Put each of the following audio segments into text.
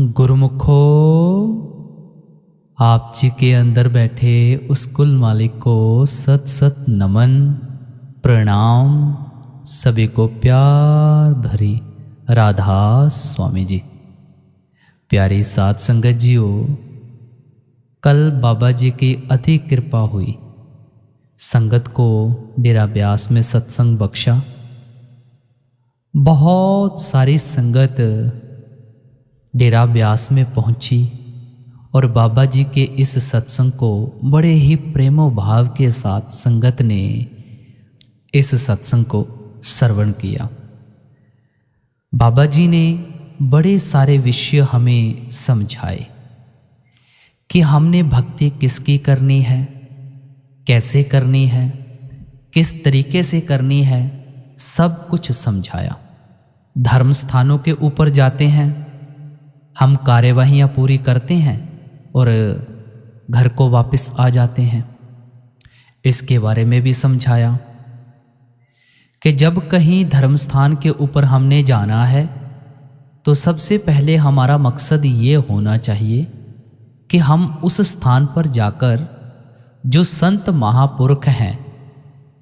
गुरुमुखो, आप जी के अंदर बैठे उस कुल मालिक को सत सत नमन प्रणाम। सभी को प्यार भरी राधा स्वामी जी। प्यारी साध संगत जियो, कल बाबा जी की अति कृपा हुई। संगत को डेरा ब्यास में सत्संग बख्शा। बहुत सारी संगत डेरा ब्यास में पहुंची और बाबा जी के इस सत्संग को बड़े ही प्रेमो भाव के साथ संगत ने इस सत्संग को श्रवण किया। बाबा जी ने बड़े सारे विषय हमें समझाए कि हमने भक्ति किसकी करनी है, कैसे करनी है, किस तरीके से करनी है, सब कुछ समझाया। धर्म स्थानों के ऊपर जाते हैं, हम कार्यवाहियाँ पूरी करते हैं और घर को वापस आ जाते हैं। इसके बारे में भी समझाया कि जब कहीं धर्म स्थान के ऊपर हमने जाना है तो सबसे पहले हमारा मकसद ये होना चाहिए कि हम उस स्थान पर जाकर जो संत महापुरुष हैं,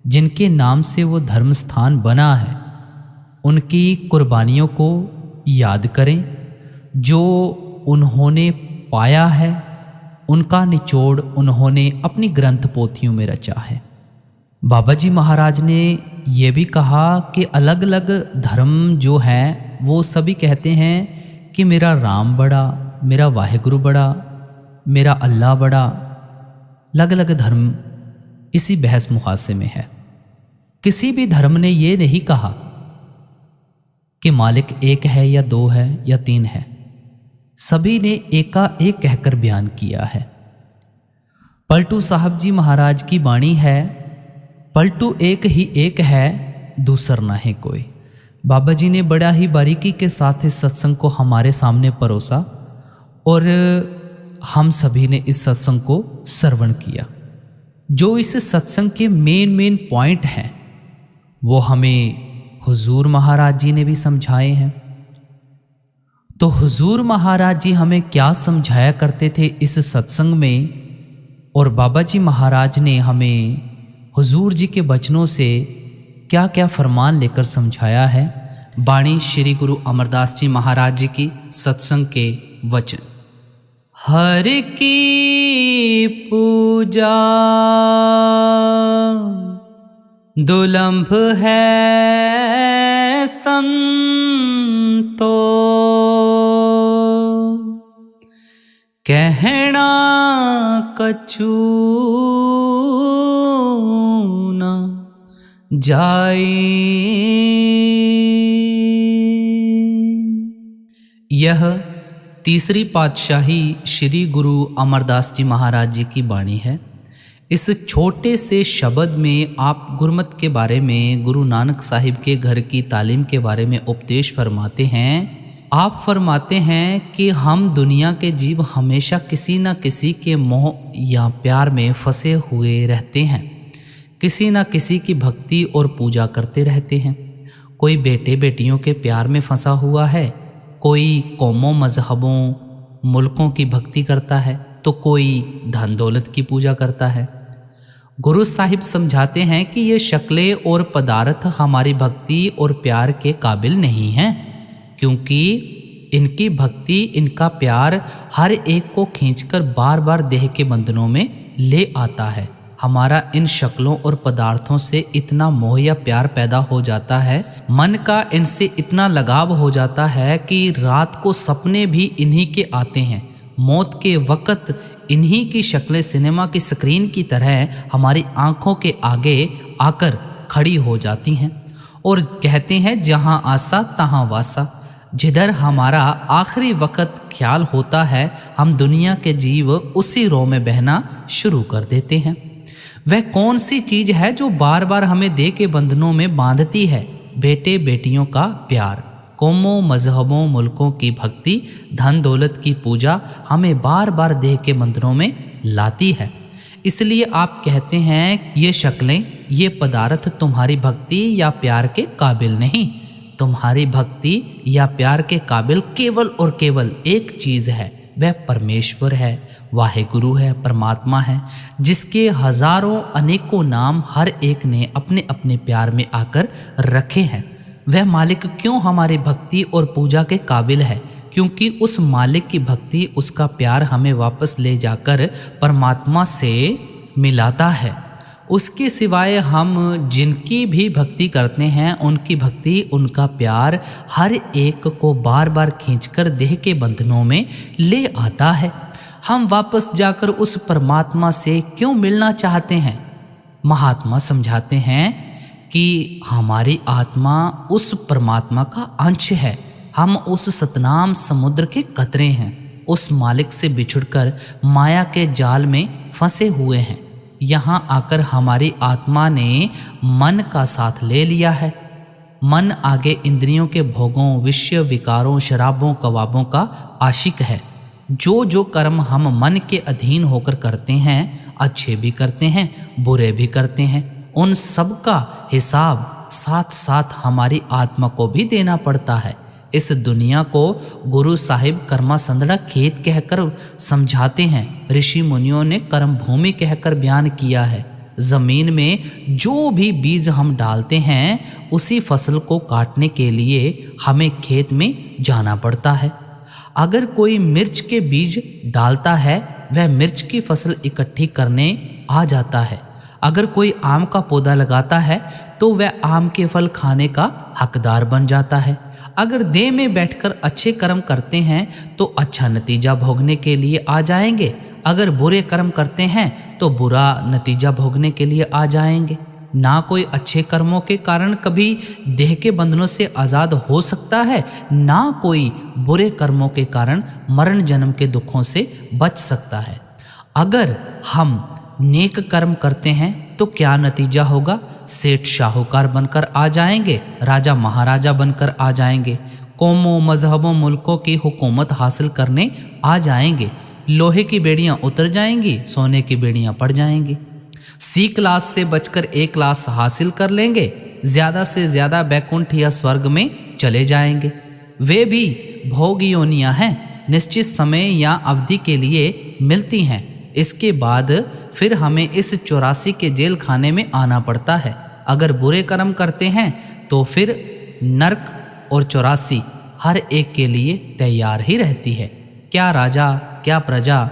जिनके नाम से वो धर्म स्थान बना है, उनकी कुर्बानियों को याद करें। जो उन्होंने पाया है उनका निचोड़ उन्होंने अपनी ग्रंथ पोथियों में रचा है। बाबा जी महाराज ने ये भी कहा कि अलग अलग धर्म जो हैं वो सभी कहते हैं कि मेरा राम बड़ा, मेरा वाहिगुरु बड़ा, मेरा अल्लाह बड़ा। अलग अलग धर्म इसी बहस मुहासे में है। किसी भी धर्म ने ये नहीं कहा कि मालिक एक है या दो है या तीन है। सभी ने एकाएक कहकर बयान किया है। पलटू साहब जी महाराज की वाणी है, पलटू एक ही एक है, दूसर ना है कोई। बाबा जी ने बड़ा ही बारीकी के साथ इस सत्संग को हमारे सामने परोसा और हम सभी ने इस सत्संग को श्रवण किया। जो इस सत्संग के मेन पॉइंट हैं वो हमें हुजूर महाराज जी ने भी समझाए हैं। तो हुजूर महाराज जी हमें क्या समझाया करते थे इस सत्संग में, और बाबा जी महाराज ने हमें हुजूर जी के वचनों से क्या क्या फरमान लेकर समझाया है। वाणी श्री गुरु अमरदास जी महाराज जी की सत्संग के वचन। हर की पूजा दुलंभ है संतो, कहना कछु न जाए। यह तीसरी पातशाही श्री गुरु अमरदास जी महाराज जी की वाणी है। इस छोटे से शब्द में आप गुरमत के बारे में, गुरु नानक साहिब के घर की तालीम के बारे में उपदेश फरमाते हैं। आप फरमाते हैं कि हम दुनिया के जीव हमेशा किसी न किसी के मोह या प्यार में फंसे हुए रहते हैं, किसी न किसी की भक्ति और पूजा करते रहते हैं। कोई बेटे बेटियों के प्यार में फंसा हुआ है, कोई कौमों मजहबों मुल्कों की भक्ति करता है, तो कोई धन दौलत की पूजा करता है। गुरु साहिब समझाते हैं कि ये शक्लें और पदार्थ हमारी भक्ति और प्यार के काबिल नहीं हैं, क्योंकि इनकी भक्ति, इनका प्यार हर एक को खींचकर बार बार देह के बंधनों में ले आता है। हमारा इन शक्लों और पदार्थों से इतना मोह या प्यार पैदा हो जाता है, मन का इनसे इतना लगाव हो जाता है कि रात को सपने भी इन्हीं के आते हैं। मौत के वक़्त इन्हीं की शक्लें सिनेमा की स्क्रीन की तरह हमारी आंखों के आगे आकर खड़ी हो जाती हैं और कहते हैं जहां आसा तहां वासा। जिधर हमारा आखिरी वक़्त ख्याल होता है, हम दुनिया के जीव उसी रो में बहना शुरू कर देते हैं। वह कौन सी चीज़ है जो बार बार हमें देह के बंधनों में बांधती है? बेटे बेटियों का प्यार, कौमों मजहबों मुल्कों की भक्ति, धन दौलत की पूजा हमें बार बार देह के बंधनों में लाती है। इसलिए आप कहते हैं ये शक्लें, ये पदार्थ तुम्हारी भक्ति या प्यार के काबिल नहीं। तुम्हारी भक्ति या प्यार के काबिल केवल और केवल एक चीज़ है, वह परमेश्वर है, वाहेगुरु है, परमात्मा है, जिसके हजारों अनेकों नाम हर एक ने अपने अपने प्यार में आकर रखे हैं। वह मालिक क्यों हमारी भक्ति और पूजा के काबिल है? क्योंकि उस मालिक की भक्ति, उसका प्यार हमें वापस ले जाकर परमात्मा से मिलाता है। उसके सिवाय हम जिनकी भी भक्ति करते हैं, उनकी भक्ति, उनका प्यार हर एक को बार बार खींचकर देह के बंधनों में ले आता है। हम वापस जाकर उस परमात्मा से क्यों मिलना चाहते हैं? महात्मा समझाते हैं कि हमारी आत्मा उस परमात्मा का अंश है। हम उस सतनाम समुद्र के कतरे हैं। उस मालिक से बिछुड़कर माया के जाल में फंसे हुए हैं। यहाँ आकर हमारी आत्मा ने मन का साथ ले लिया है। मन आगे इंद्रियों के भोगों, विषय विकारों, शराबों, कबाबों का आशिक है। जो जो कर्म हम मन के अधीन होकर करते हैं, अच्छे भी करते हैं, बुरे भी करते हैं, उन सब का हिसाब साथ साथ हमारी आत्मा को भी देना पड़ता है। इस दुनिया को गुरु साहिब कर्मा संदड़ा खेत कहकर समझाते हैं। ऋषि मुनियों ने कर्म भूमि कहकर बयान किया है। जमीन में जो भी बीज हम डालते हैं, उसी फसल को काटने के लिए हमें खेत में जाना पड़ता है। अगर कोई मिर्च के बीज डालता है, वह मिर्च की फसल इकट्ठी करने आ जाता है। अगर कोई आम का पौधा लगाता है, तो वह आम के फल खाने का हकदार बन जाता है। अगर देह में बैठकर अच्छे कर्म करते हैं, तो अच्छा नतीजा भोगने के लिए आ जाएंगे। अगर बुरे कर्म करते हैं, तो बुरा नतीजा भोगने के लिए आ जाएंगे। ना कोई अच्छे कर्मों के कारण कभी देह के बंधनों से आज़ाद हो सकता है, ना कोई बुरे कर्मों के कारण मरण जन्म के दुखों से बच सकता है। अगर हम नेक कर्म करते हैं, तो क्या नतीजा होगा? सेठ साहूकार बनकर आ जाएंगे, राजा महाराजा बनकर आ जाएंगे, कौमों, मजहबों, मुल्कों की हुकूमत हासिल करने आ जाएंगे। लोहे की बेड़ियां उतर जाएंगी, सोने की बेड़ियां पड़ जाएंगी। सी क्लास से बचकर ए क्लास हासिल कर लेंगे, ज्यादा से ज्यादा बैकुंठ या स्वर्ग में चले जाएंगे। वे भी भोग योनियां हैं, निश्चित समय या अवधि के लिए मिलती हैं। इसके बाद फिर हमें इस 84 के जेल खाने में आना पड़ता है। अगर बुरे कर्म करते हैं, तो फिर नरक और 84 हर एक के लिए तैयार ही रहती है। क्या राजा, क्या प्रजा,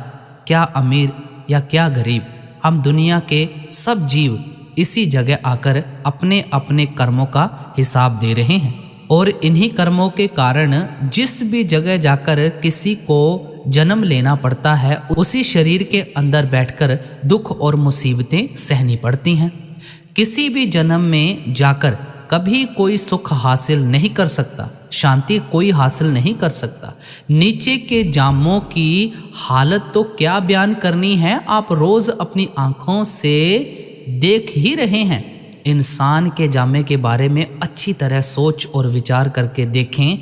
क्या अमीर या क्या गरीब, हम दुनिया के सब जीव इसी जगह आकर अपने अपने कर्मों का हिसाब दे रहे हैं। और इन्हीं कर्मों के कारण जिस भी जगह जाकर किसी को जन्म लेना पड़ता है, उसी शरीर के अंदर बैठकर दुख और मुसीबतें सहनी पड़ती हैं। किसी भी जन्म में जाकर कभी कोई सुख हासिल नहीं कर सकता, शांति कोई हासिल नहीं कर सकता। नीचे के जामों की हालत तो क्या बयान करनी है, आप रोज अपनी आंखों से देख ही रहे हैं। इंसान के जामे के बारे में अच्छी तरह सोच और विचार करके देखें।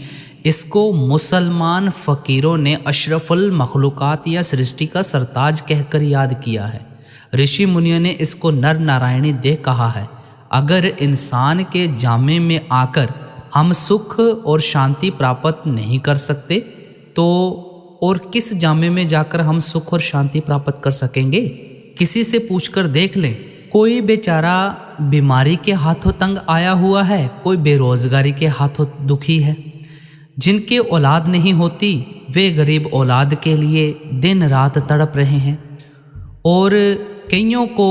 इसको मुसलमान फ़कीरों ने अशरफुल मखलूक़ात या सृष्टि का सरताज कहकर याद किया है। ऋषि मुनियों ने इसको नर नारायणी देह कहा है। अगर इंसान के जामे में आकर हम सुख और शांति प्राप्त नहीं कर सकते, तो और किस जामे में जाकर हम सुख और शांति प्राप्त कर सकेंगे? किसी से पूछकर देख लें। कोई बेचारा बीमारी के हाथों तंग आया हुआ है, कोई बेरोजगारी के हाथों दुखी है। जिनके औलाद नहीं होती, वे गरीब औलाद के लिए दिन रात तड़प रहे हैं। और कईयों को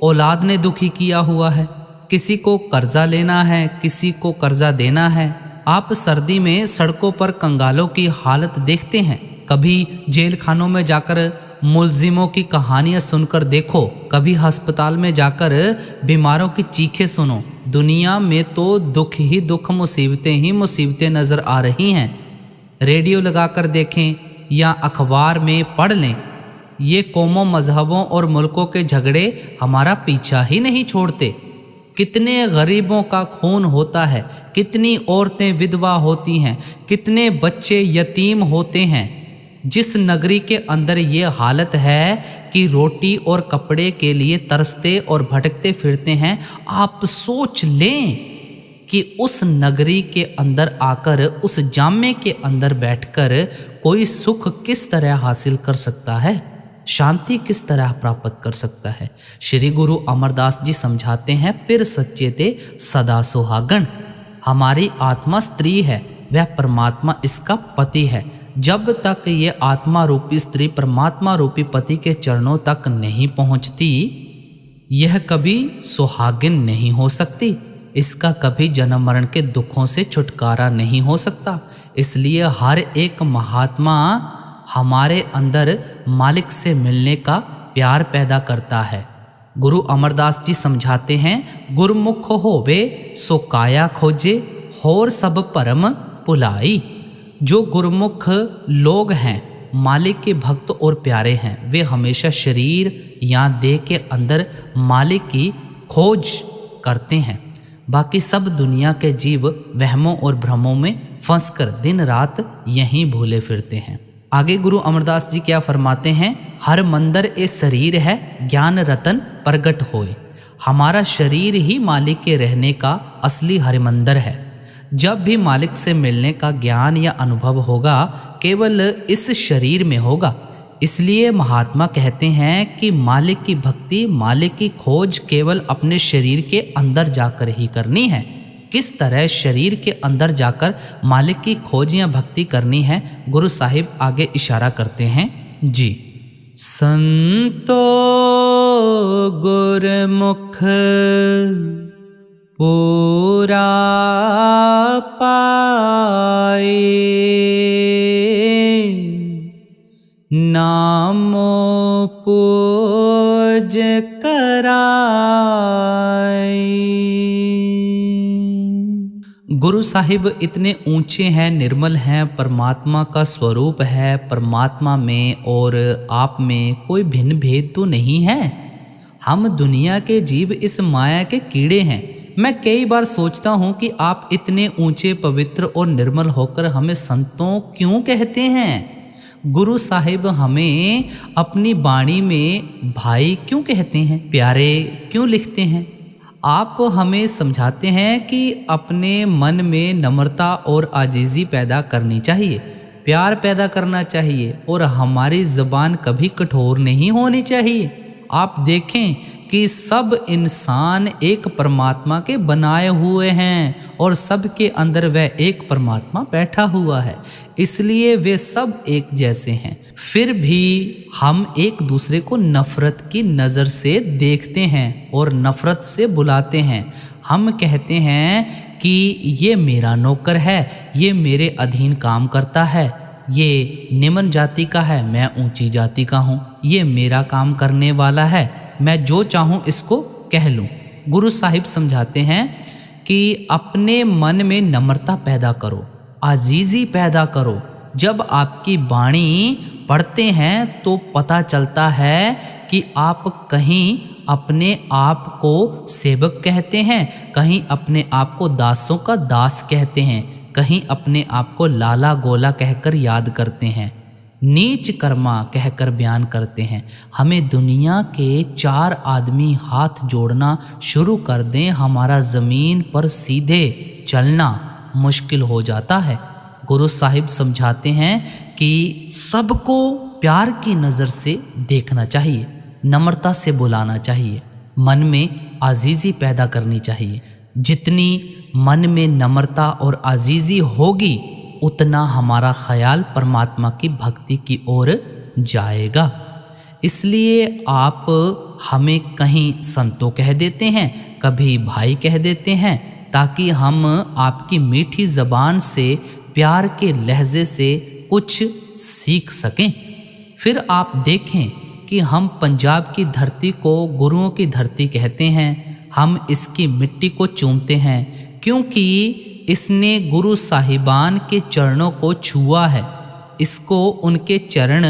औलाद ने दुखी किया हुआ है। किसी को कर्जा लेना है, किसी को कर्जा देना है। आप सर्दी में सड़कों पर कंगालों की हालत देखते हैं। कभी जेल खानों में जाकर मुलजिमों की कहानियां सुनकर देखो, कभी अस्पताल में जाकर बीमारों की चीखें सुनो। दुनिया में तो दुख ही दुख, मुसीबतें ही मुसीबतें नज़र आ रही हैं। रेडियो लगाकर देखें या अखबार में पढ़ लें, ये कौमों, मजहबों और मुल्कों के झगड़े हमारा पीछा ही नहीं छोड़ते। कितने गरीबों का खून होता है, कितनी औरतें विधवा होती हैं, कितने बच्चे यतीम होते हैं। जिस नगरी के अंदर ये हालत है कि रोटी और कपड़े के लिए तरसते और भटकते फिरते हैं, आप सोच लें कि उस नगरी के अंदर आकर, उस जामे के अंदर बैठकर कोई सुख किस तरह हासिल कर सकता है, शांति किस तरह प्राप्त कर सकता है। श्री गुरु अमरदास जी समझाते हैं, फिर सच्चे ते सदा सुहागण। हमारी आत्मा स्त्री है, वह परमात्मा इसका पति है। जब तक ये आत्मा रूपी स्त्री परमात्मा रूपी पति के चरणों तक नहीं पहुंचती, यह कभी सुहागिन नहीं हो सकती। इसका कभी जन्म मरण के दुखों से छुटकारा नहीं हो सकता। इसलिए हर एक महात्मा हमारे अंदर मालिक से मिलने का प्यार पैदा करता है। गुरु अमरदास जी समझाते हैं, गुरमुख होवे सो काया खोजे, होर सब परम पुलाई। जो गुरमुख लोग हैं, मालिक के भक्त और प्यारे हैं, वे हमेशा शरीर या देह के अंदर मालिक की खोज करते हैं। बाकी सब दुनिया के जीव वहमों और भ्रमों में फंसकर दिन रात यहीं भूले फिरते हैं। आगे गुरु अमरदास जी क्या फरमाते हैं, हर मंदिर ए शरीर है, ज्ञान रतन प्रगट होए। हमारा शरीर ही मालिक के रहने का असली हरिमंदिर है। जब भी मालिक से मिलने का ज्ञान या अनुभव होगा, केवल इस शरीर में होगा। इसलिए महात्मा कहते हैं कि मालिक की भक्ति, मालिक की खोज केवल अपने शरीर के अंदर जाकर ही करनी है। किस तरह शरीर के अंदर जाकर मालिक की खोज या भक्ति करनी है, गुरु साहिब आगे इशारा करते हैं जी। संतो गुरमुख पूरा पाए, नामो पूज कराए। गुरु साहिब इतने ऊंचे हैं, निर्मल हैं, परमात्मा का स्वरूप है। परमात्मा में और आप में कोई भिन्न भेद तो नहीं है। हम दुनिया के जीव इस माया के कीड़े हैं। मैं कई बार सोचता हूँ कि आप इतने ऊंचे, पवित्र और निर्मल होकर हमें संतों क्यों कहते हैं। गुरु साहिब हमें अपनी वाणी में भाई क्यों कहते हैं, प्यारे क्यों लिखते हैं। आप हमें समझाते हैं कि अपने मन में नम्रता और आजीज़ी पैदा करनी चाहिए, प्यार पैदा करना चाहिए और हमारी ज़बान कभी कठोर नहीं होनी चाहिए। आप देखें कि सब इंसान एक परमात्मा के बनाए हुए हैं और सबके अंदर वह एक परमात्मा बैठा हुआ है, इसलिए वे सब एक जैसे हैं। फिर भी हम एक दूसरे को नफ़रत की नज़र से देखते हैं और नफ़रत से बुलाते हैं। हम कहते हैं कि ये मेरा नौकर है, ये मेरे अधीन काम करता है, ये निम्न जाति का है, मैं ऊंची जाति का हूँ, ये मेरा काम करने वाला है, मैं जो चाहूँ इसको कह लूँ। गुरु साहिब समझाते हैं कि अपने मन में नम्रता पैदा करो, आजीज़ी पैदा करो। जब आपकी वाणी पढ़ते हैं तो पता चलता है कि आप कहीं अपने आप को सेवक कहते हैं, कहीं अपने आप को दासों का दास कहते हैं, कहीं अपने आप को लाला गोला कहकर याद करते हैं, नीच कर्मा कहकर बयान करते हैं। हमें दुनिया के 4 आदमी हाथ जोड़ना शुरू कर दें, हमारा ज़मीन पर सीधे चलना मुश्किल हो जाता है। गुरु साहिब समझाते हैं कि सबको प्यार की नज़र से देखना चाहिए, नम्रता से बुलाना चाहिए, मन में आजीज़ी पैदा करनी चाहिए। जितनी मन में नम्रता और आजीज़ी होगी, उतना हमारा ख्याल परमात्मा की भक्ति की ओर जाएगा। इसलिए आप हमें कहीं संतों कह देते हैं, कभी भाई कह देते हैं, ताकि हम आपकी मीठी ज़बान से, प्यार के लहजे से कुछ सीख सकें। फिर आप देखें कि हम पंजाब की धरती को गुरुओं की धरती कहते हैं। हम इसकी मिट्टी को चूमते हैं क्योंकि इसने गुरु साहिबान के चरणों को छुआ है। इसको उनके चरण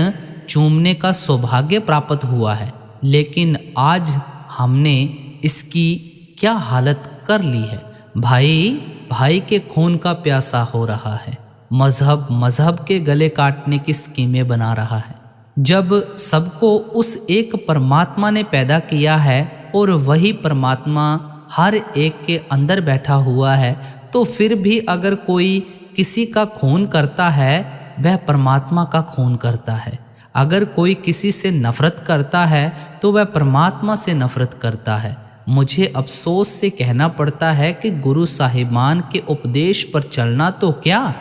चूमने का सौभाग्य प्राप्त हुआ है। लेकिन आज हमने इसकी क्या हालत कर ली है। भाई भाई के खून का प्यासा हो रहा है, मजहब मजहब के गले काटने की स्कीमें बना रहा है। जब सबको उस एक परमात्मा ने पैदा किया है और वही परमात्मा हर एक के अंदर बैठा हुआ है, तो फिर भी अगर कोई किसी का खून करता है वह परमात्मा का खून करता है। अगर कोई किसी से नफरत करता है तो वह परमात्मा से नफरत करता है। मुझे अफसोस से कहना पड़ता है कि गुरु साहिबान के उपदेश पर चलना तो क्या,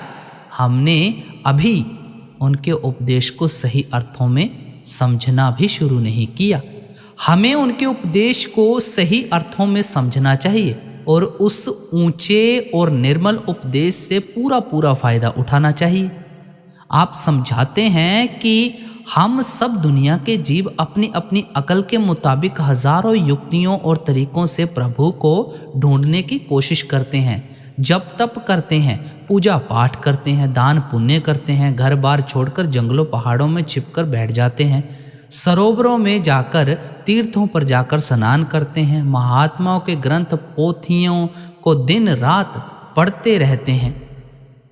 हमने अभी उनके उपदेश को सही अर्थों में समझना भी शुरू नहीं किया। हमें उनके उपदेश को सही अर्थों में समझना चाहिए और उस ऊंचे और निर्मल उपदेश से पूरा पूरा फायदा उठाना चाहिए। आप समझाते हैं कि हम सब दुनिया के जीव अपनी अपनी अकल के मुताबिक हजारों युक्तियों और तरीकों से प्रभु को ढूंढने की कोशिश करते हैं। जप तप करते हैं, पूजा पाठ करते हैं, दान पुण्य करते हैं, घर बार छोड़कर जंगलों पहाड़ों में छिपकर बैठ जाते हैं, सरोवरों में जाकर, तीर्थों पर जाकर स्नान करते हैं, महात्माओं के ग्रंथ पोथियों को दिन रात पढ़ते रहते हैं,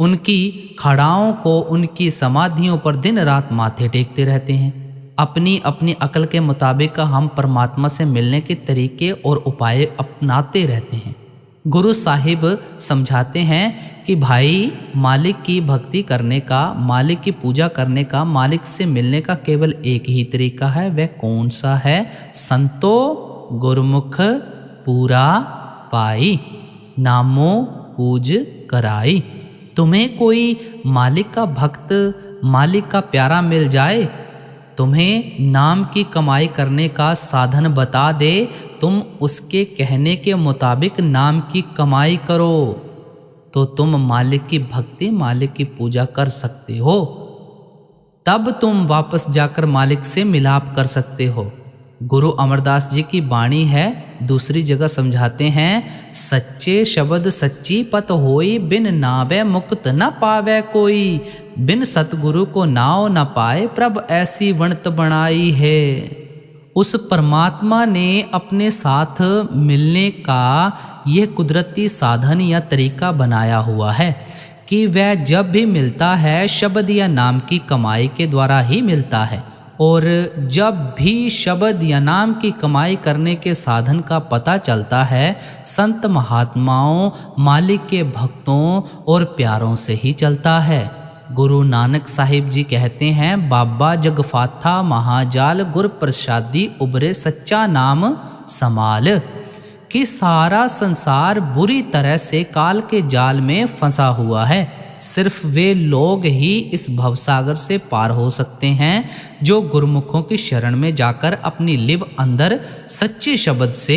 उनकी खड़ाओं को, उनकी समाधियों पर दिन रात माथे टेकते रहते हैं। अपनी अपनी अकल के मुताबिक हम परमात्मा से मिलने के तरीके और उपाय अपनाते रहते हैं। गुरु साहिब समझाते हैं कि भाई, मालिक की भक्ति करने का, मालिक की पूजा करने का, मालिक से मिलने का केवल एक ही तरीका है। वह कौन सा है? संतो गुरुमुख पूरा पाई, नामो पूज कराई। तुम्हें कोई मालिक का भक्त, मालिक का प्यारा मिल जाए, तुम्हें नाम की कमाई करने का साधन बता दे, तुम उसके कहने के मुताबिक नाम की कमाई करो तो तुम मालिक की भक्ति, मालिक की पूजा कर सकते हो। तब तुम वापस जाकर मालिक से मिलाप कर सकते हो। गुरु अमरदास जी की वाणी है, दूसरी जगह समझाते हैं, सच्चे शब्द सच्ची पत होई, बिन नावे मुक्त न पावे कोई, बिन सतगुरु को नाव न पाए, प्रभ ऐसी वणत बनाई है। उस परमात्मा ने अपने साथ मिलने का यह कुदरती साधन या तरीका बनाया हुआ है कि वह जब भी मिलता है शब्द या नाम की कमाई के द्वारा ही मिलता है। और जब भी शब्द या नाम की कमाई करने के साधन का पता चलता है, संत महात्माओं, मालिक के भक्तों और प्यारों से ही चलता है। गुरु नानक साहिब जी कहते हैं, बाबा जगफाथा महाजाल, गुर प्रसादी उबरे सच्चा नाम समाल, कि सारा संसार बुरी तरह से काल के जाल में फंसा हुआ है। सिर्फ वे लोग ही इस भवसागर से पार हो सकते हैं जो गुरुमुखों की शरण में जाकर अपनी लिव अंदर सच्चे शब्द से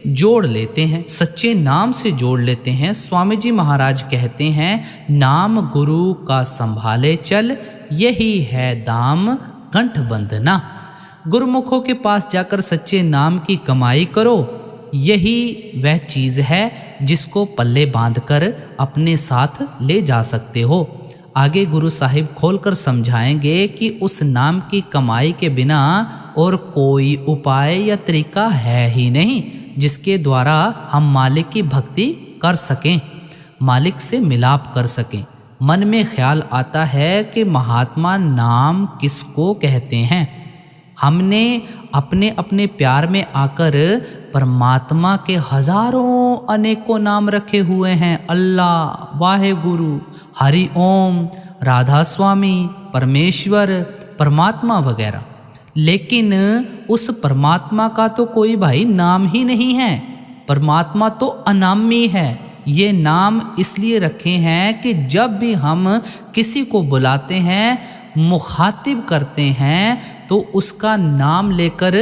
जोड़ लेते हैं, सच्चे नाम से जोड़ लेते हैं। स्वामी जी महाराज कहते हैं, नाम गुरु का संभाले चल, यही है दाम कंठ बंधना। गुरुमुखों के पास जाकर सच्चे नाम की कमाई करो, यही वह चीज़ है जिसको पल्ले बांधकर अपने साथ ले जा सकते हो। आगे गुरु साहिब खोलकर समझाएंगे कि उस नाम की कमाई के बिना और कोई उपाय या तरीका है ही नहीं जिसके द्वारा हम मालिक की भक्ति कर सकें, मालिक से मिलाप कर सकें। मन में ख्याल आता है कि महात्मा नाम किसको कहते हैं। हमने अपने अपने प्यार में आकर परमात्मा के हजारों अनेकों नाम रखे हुए हैं, अल्लाह, वाहेगुरु, हरि ओम, राधा स्वामी, परमेश्वर, परमात्मा वगैरह। लेकिन उस परमात्मा का तो कोई भाई नाम ही नहीं है। परमात्मा तो अनामी है। ये नाम इसलिए रखे हैं कि जब भी हम किसी को बुलाते हैं, मुखातिब करते हैं, तो उसका नाम लेकर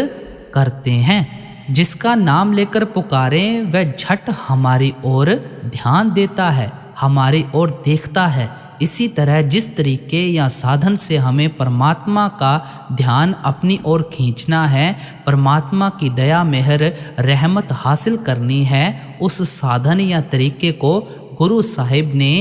करते हैं। जिसका नाम लेकर पुकारें वह झट हमारी ओर ध्यान देता है, हमारी ओर देखता है। इसी तरह जिस तरीके या साधन से हमें परमात्मा का ध्यान अपनी ओर खींचना है, परमात्मा की दया मेहर रहमत हासिल करनी है, उस साधन या तरीके को गुरु साहिब ने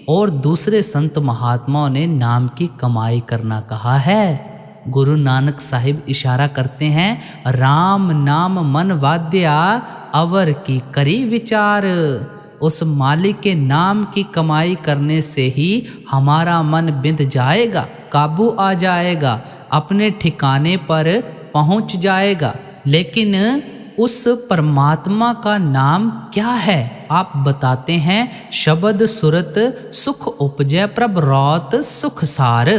और दूसरे संत महात्माओं ने नाम की कमाई करना कहा है। गुरु नानक साहिब इशारा करते हैं, राम नाम मन वाद्या, अवर की करी विचार। उस मालिक के नाम की कमाई करने से ही हमारा मन बिंध जाएगा, काबू आ जाएगा, अपने ठिकाने पर पहुंच जाएगा। लेकिन उस परमात्मा का नाम क्या है? आप बताते हैं, शब्द सुरत सुख उपजय प्रभ रौत सुख सार।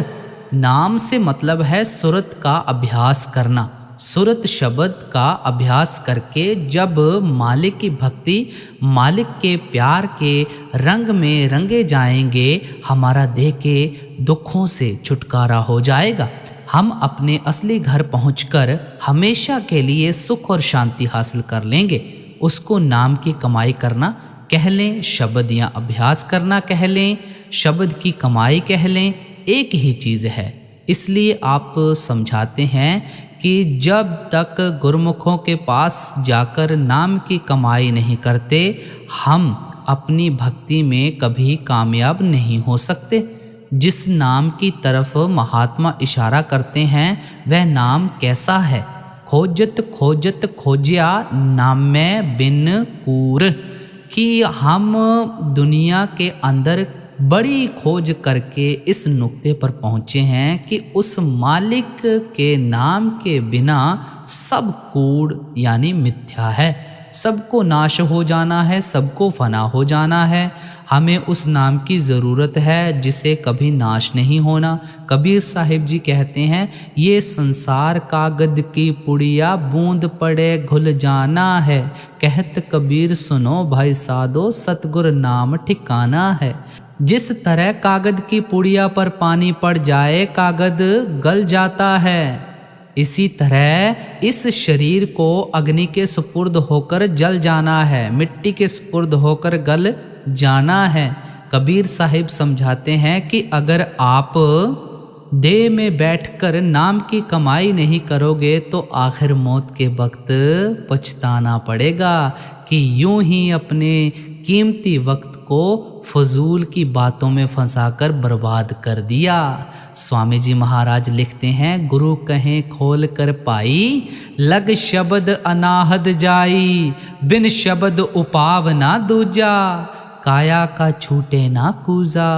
नाम से मतलब है सुरत का अभ्यास करना। सुरत शब्द का अभ्यास करके जब मालिक की भक्ति, मालिक के प्यार के रंग में रंगे जाएंगे, हमारा देह के दुखों से छुटकारा हो जाएगा। हम अपने असली घर पहुंचकर हमेशा के लिए सुख और शांति हासिल कर लेंगे। उसको नाम की कमाई करना कह लें, शब्द या अभ्यास करना कह लें, शब्द की कमाई कह लें, एक ही चीज़ है। इसलिए आप समझाते हैं कि जब तक गुरुमुखों के पास जाकर नाम की कमाई नहीं करते, हम अपनी भक्ति में कभी कामयाब नहीं हो सकते। जिस नाम की तरफ महात्मा इशारा करते हैं वह नाम कैसा है? खोजत खोजत खोजिया नामै बिन कूर। कि हम दुनिया के अंदर बड़ी खोज करके इस नुक्ते पर पहुँचे हैं कि उस मालिक के नाम के बिना सब कूड़ यानी मिथ्या है। सबको नाश हो जाना है, सबको फना हो जाना है। हमें उस नाम की ज़रूरत है जिसे कभी नाश नहीं होना। कबीर साहिब जी कहते हैं, ये संसार कागद की पुड़िया बूंद पड़े घुल जाना है। कहत कबीर सुनो भाई साधो सतगुर नाम ठिकाना है। जिस तरह कागद की पुड़िया पर पानी पड़ जाए कागद गल जाता है, इसी तरह इस शरीर को अग्नि के सुपुर्द होकर जल जाना है, मिट्टी के सुपुर्द होकर गल जाना है। कबीर साहिब समझाते हैं कि अगर आप देह में बैठकर नाम की कमाई नहीं करोगे तो आखिर मौत के वक्त पछताना पड़ेगा कि यूं ही अपने कीमती वक्त को फजूल की बातों में फंसाकर बर्बाद कर दिया। स्वामी जी महाराज लिखते हैं, गुरु कहें खोल कर पाई, लग शब्द अनाहद जाई, बिन शब्द उपाव ना दूजा, काया का छूटे ना कूजा।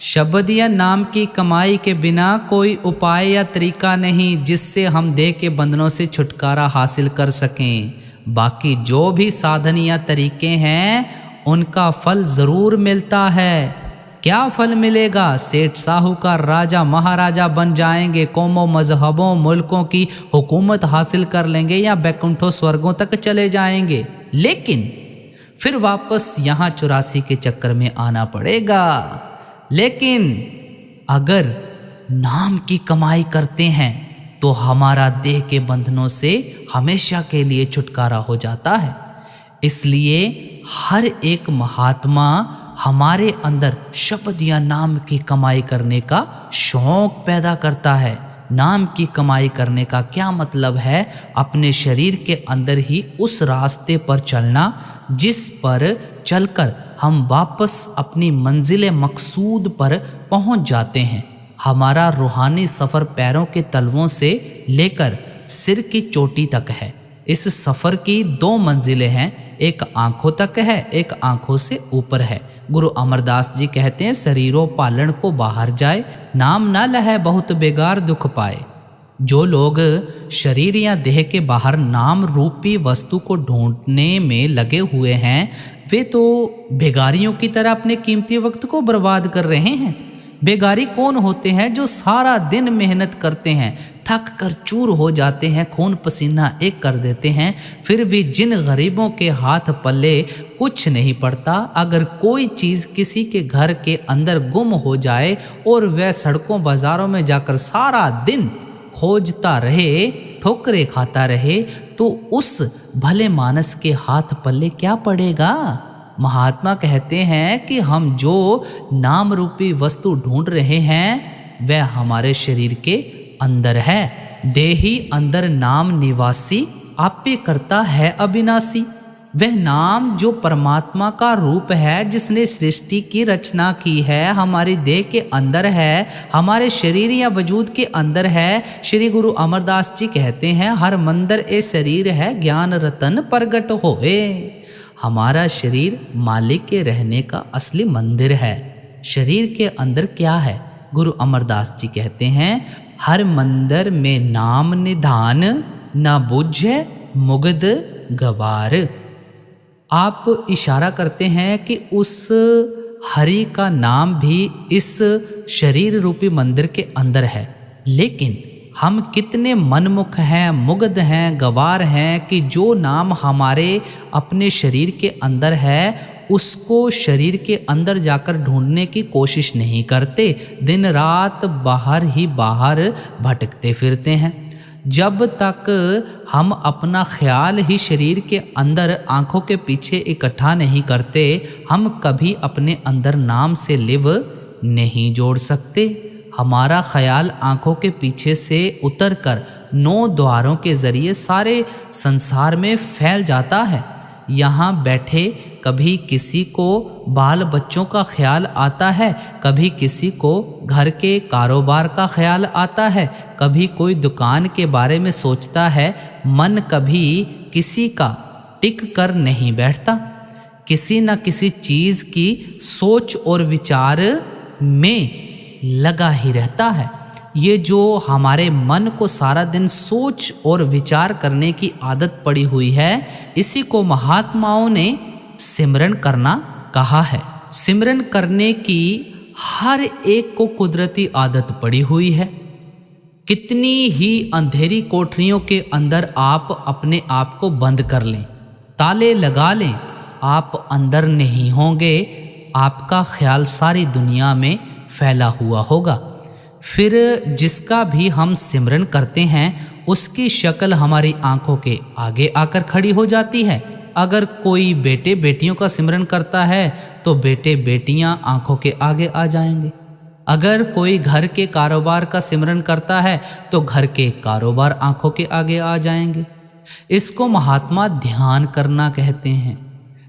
शब्द या नाम की कमाई के बिना कोई उपाय या तरीका नहीं जिससे हम देह के बंधनों से छुटकारा हासिल कर सकें। बाकी जो भी साधन या तरीके हैं उनका फल ज़रूर मिलता है। क्या फल मिलेगा? सेठ साहूकार राजा महाराजा बन जाएंगे, कौमों मजहबों मुल्कों की हुकूमत हासिल कर लेंगे या बैकुंठों स्वर्गों तक चले जाएंगे, लेकिन फिर वापस यहाँ 84 के चक्कर में आना पड़ेगा। लेकिन अगर नाम की कमाई करते हैं तो हमारा देह के बंधनों से हमेशा के लिए छुटकारा हो जाता है। इसलिए हर एक महात्मा हमारे अंदर शब्द या नाम की कमाई करने का शौक पैदा करता है। नाम की कमाई करने का क्या मतलब है? अपने शरीर के अंदर ही उस रास्ते पर चलना जिस पर चलकर हम वापस अपनी मंजिल मकसूद पर पहुंच जाते हैं। हमारा रूहानी सफ़र पैरों के तलवों से लेकर सिर की चोटी तक है। इस सफ़र की 2 मंजिलें हैं, एक आँखों तक है, एक आँखों से ऊपर है। गुरु अमरदास जी कहते हैं, शरीरों पालन को बाहर जाए, नाम न लहै बहुत बेगार दुख पाए। जो लोग शरीर या देह के बाहर नाम रूपी वस्तु को ढूंढने में लगे हुए हैं, वे तो बेगारियों की तरह अपने कीमती वक्त को बर्बाद कर रहे हैं। बेगारी कौन होते हैं? जो सारा दिन मेहनत करते हैं, थक कर चूर हो जाते हैं, खून पसीना एक कर देते हैं, फिर भी जिन गरीबों के हाथ पल्ले कुछ नहीं पड़ता। अगर कोई चीज़ किसी के घर के अंदर गुम हो जाए और वह सड़कों बाजारों में जाकर सारा दिन खोजता रहे, ठोकरे खाता रहे, तो उस भले मानस के हाथ पल्ले क्या पड़ेगा? महात्मा कहते हैं कि हम जो नाम रूपी वस्तु ढूंढ रहे हैं वह हमारे शरीर के अंदर है। देही अंदर नाम निवासी, आपे करता है अविनाशी। वह नाम जो परमात्मा का रूप है, जिसने सृष्टि की रचना की है, हमारे देह के अंदर है, हमारे शरीर या वजूद के अंदर है। श्री गुरु अमरदास जी कहते हैं, हर मंदिर ए शरीर है, ज्ञान रतन प्रगट होए। हमारा शरीर मालिक के रहने का असली मंदिर है। शरीर के अंदर क्या है? गुरु अमरदास जी कहते हैं, हर मंदिर में नाम निधान, न बुझे मुग्ध गवार। आप इशारा करते हैं कि उस हरि का नाम भी इस शरीर रूपी मंदिर के अंदर है, लेकिन हम कितने मनमुख हैं, मुग्ध हैं, गवार हैं कि जो नाम हमारे अपने शरीर के अंदर है उसको शरीर के अंदर जाकर ढूंढने की कोशिश नहीं करते, दिन रात बाहर ही बाहर भटकते फिरते हैं। जब तक हम अपना ख्याल ही शरीर के अंदर आँखों के पीछे इकट्ठा नहीं करते, हम कभी अपने अंदर नाम से लिव नहीं जोड़ सकते। हमारा ख्याल आँखों के पीछे से उतरकर 9 द्वारों के ज़रिए सारे संसार में फैल जाता है। यहाँ बैठे कभी किसी को बाल बच्चों का ख्याल आता है, कभी किसी को घर के कारोबार का ख्याल आता है, कभी कोई दुकान के बारे में सोचता है। मन कभी किसी का टिक कर नहीं बैठता, किसी न किसी चीज़ की सोच और विचार में लगा ही रहता है। ये जो हमारे मन को सारा दिन सोच और विचार करने की आदत पड़ी हुई है, इसी को महात्माओं ने सिमरन करना कहा है। सिमरन करने की हर एक को कुदरती आदत पड़ी हुई है। कितनी ही अंधेरी कोठरियों के अंदर आप अपने आप को बंद कर लें, ताले लगा लें, आप अंदर नहीं होंगे, आपका ख्याल सारी दुनिया में फैला हुआ होगा। फिर जिसका भी हम सिमरन करते हैं उसकी शक्ल हमारी आंखों के आगे आकर खड़ी हो जाती है। अगर कोई बेटे बेटियों का सिमरन करता है तो बेटे बेटियां आंखों के आगे आ जाएंगे। अगर कोई घर के कारोबार का सिमरन करता है तो घर के कारोबार आंखों के आगे आ जाएंगे। इसको महात्मा ध्यान करना कहते हैं।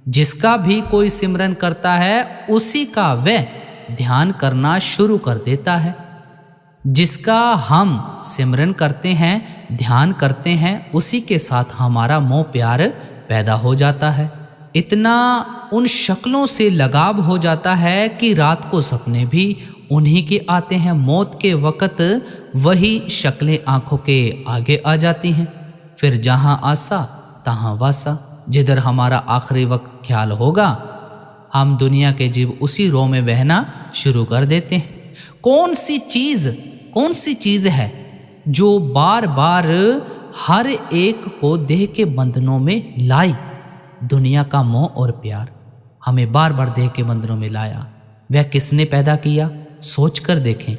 जिसका भी कोई सिमरन करता है उसी का वह ध्यान करना शुरू कर देता है। जिसका हम सिमरन करते हैं, ध्यान करते हैं, उसी के साथ हमारा मोह प्यार पैदा हो जाता है। इतना उन शक्लों से लगाव हो जाता है कि रात को सपने भी उन्हीं के आते हैं। मौत के वक़्त वही शक्लें आंखों के आगे आ जाती हैं। फिर जहाँ आसा तहाँ वासा, जिधर हमारा आखिरी वक्त ख्याल होगा हम दुनिया के जीव उसी रो में बहना शुरू कर देते हैं। कौन सी चीज़ है जो बार बार हर एक को देह के बंधनों में लाई? दुनिया का मोह और प्यार हमें बार बार देह के बंधनों में लाया। वह किसने पैदा किया? सोच कर देखें।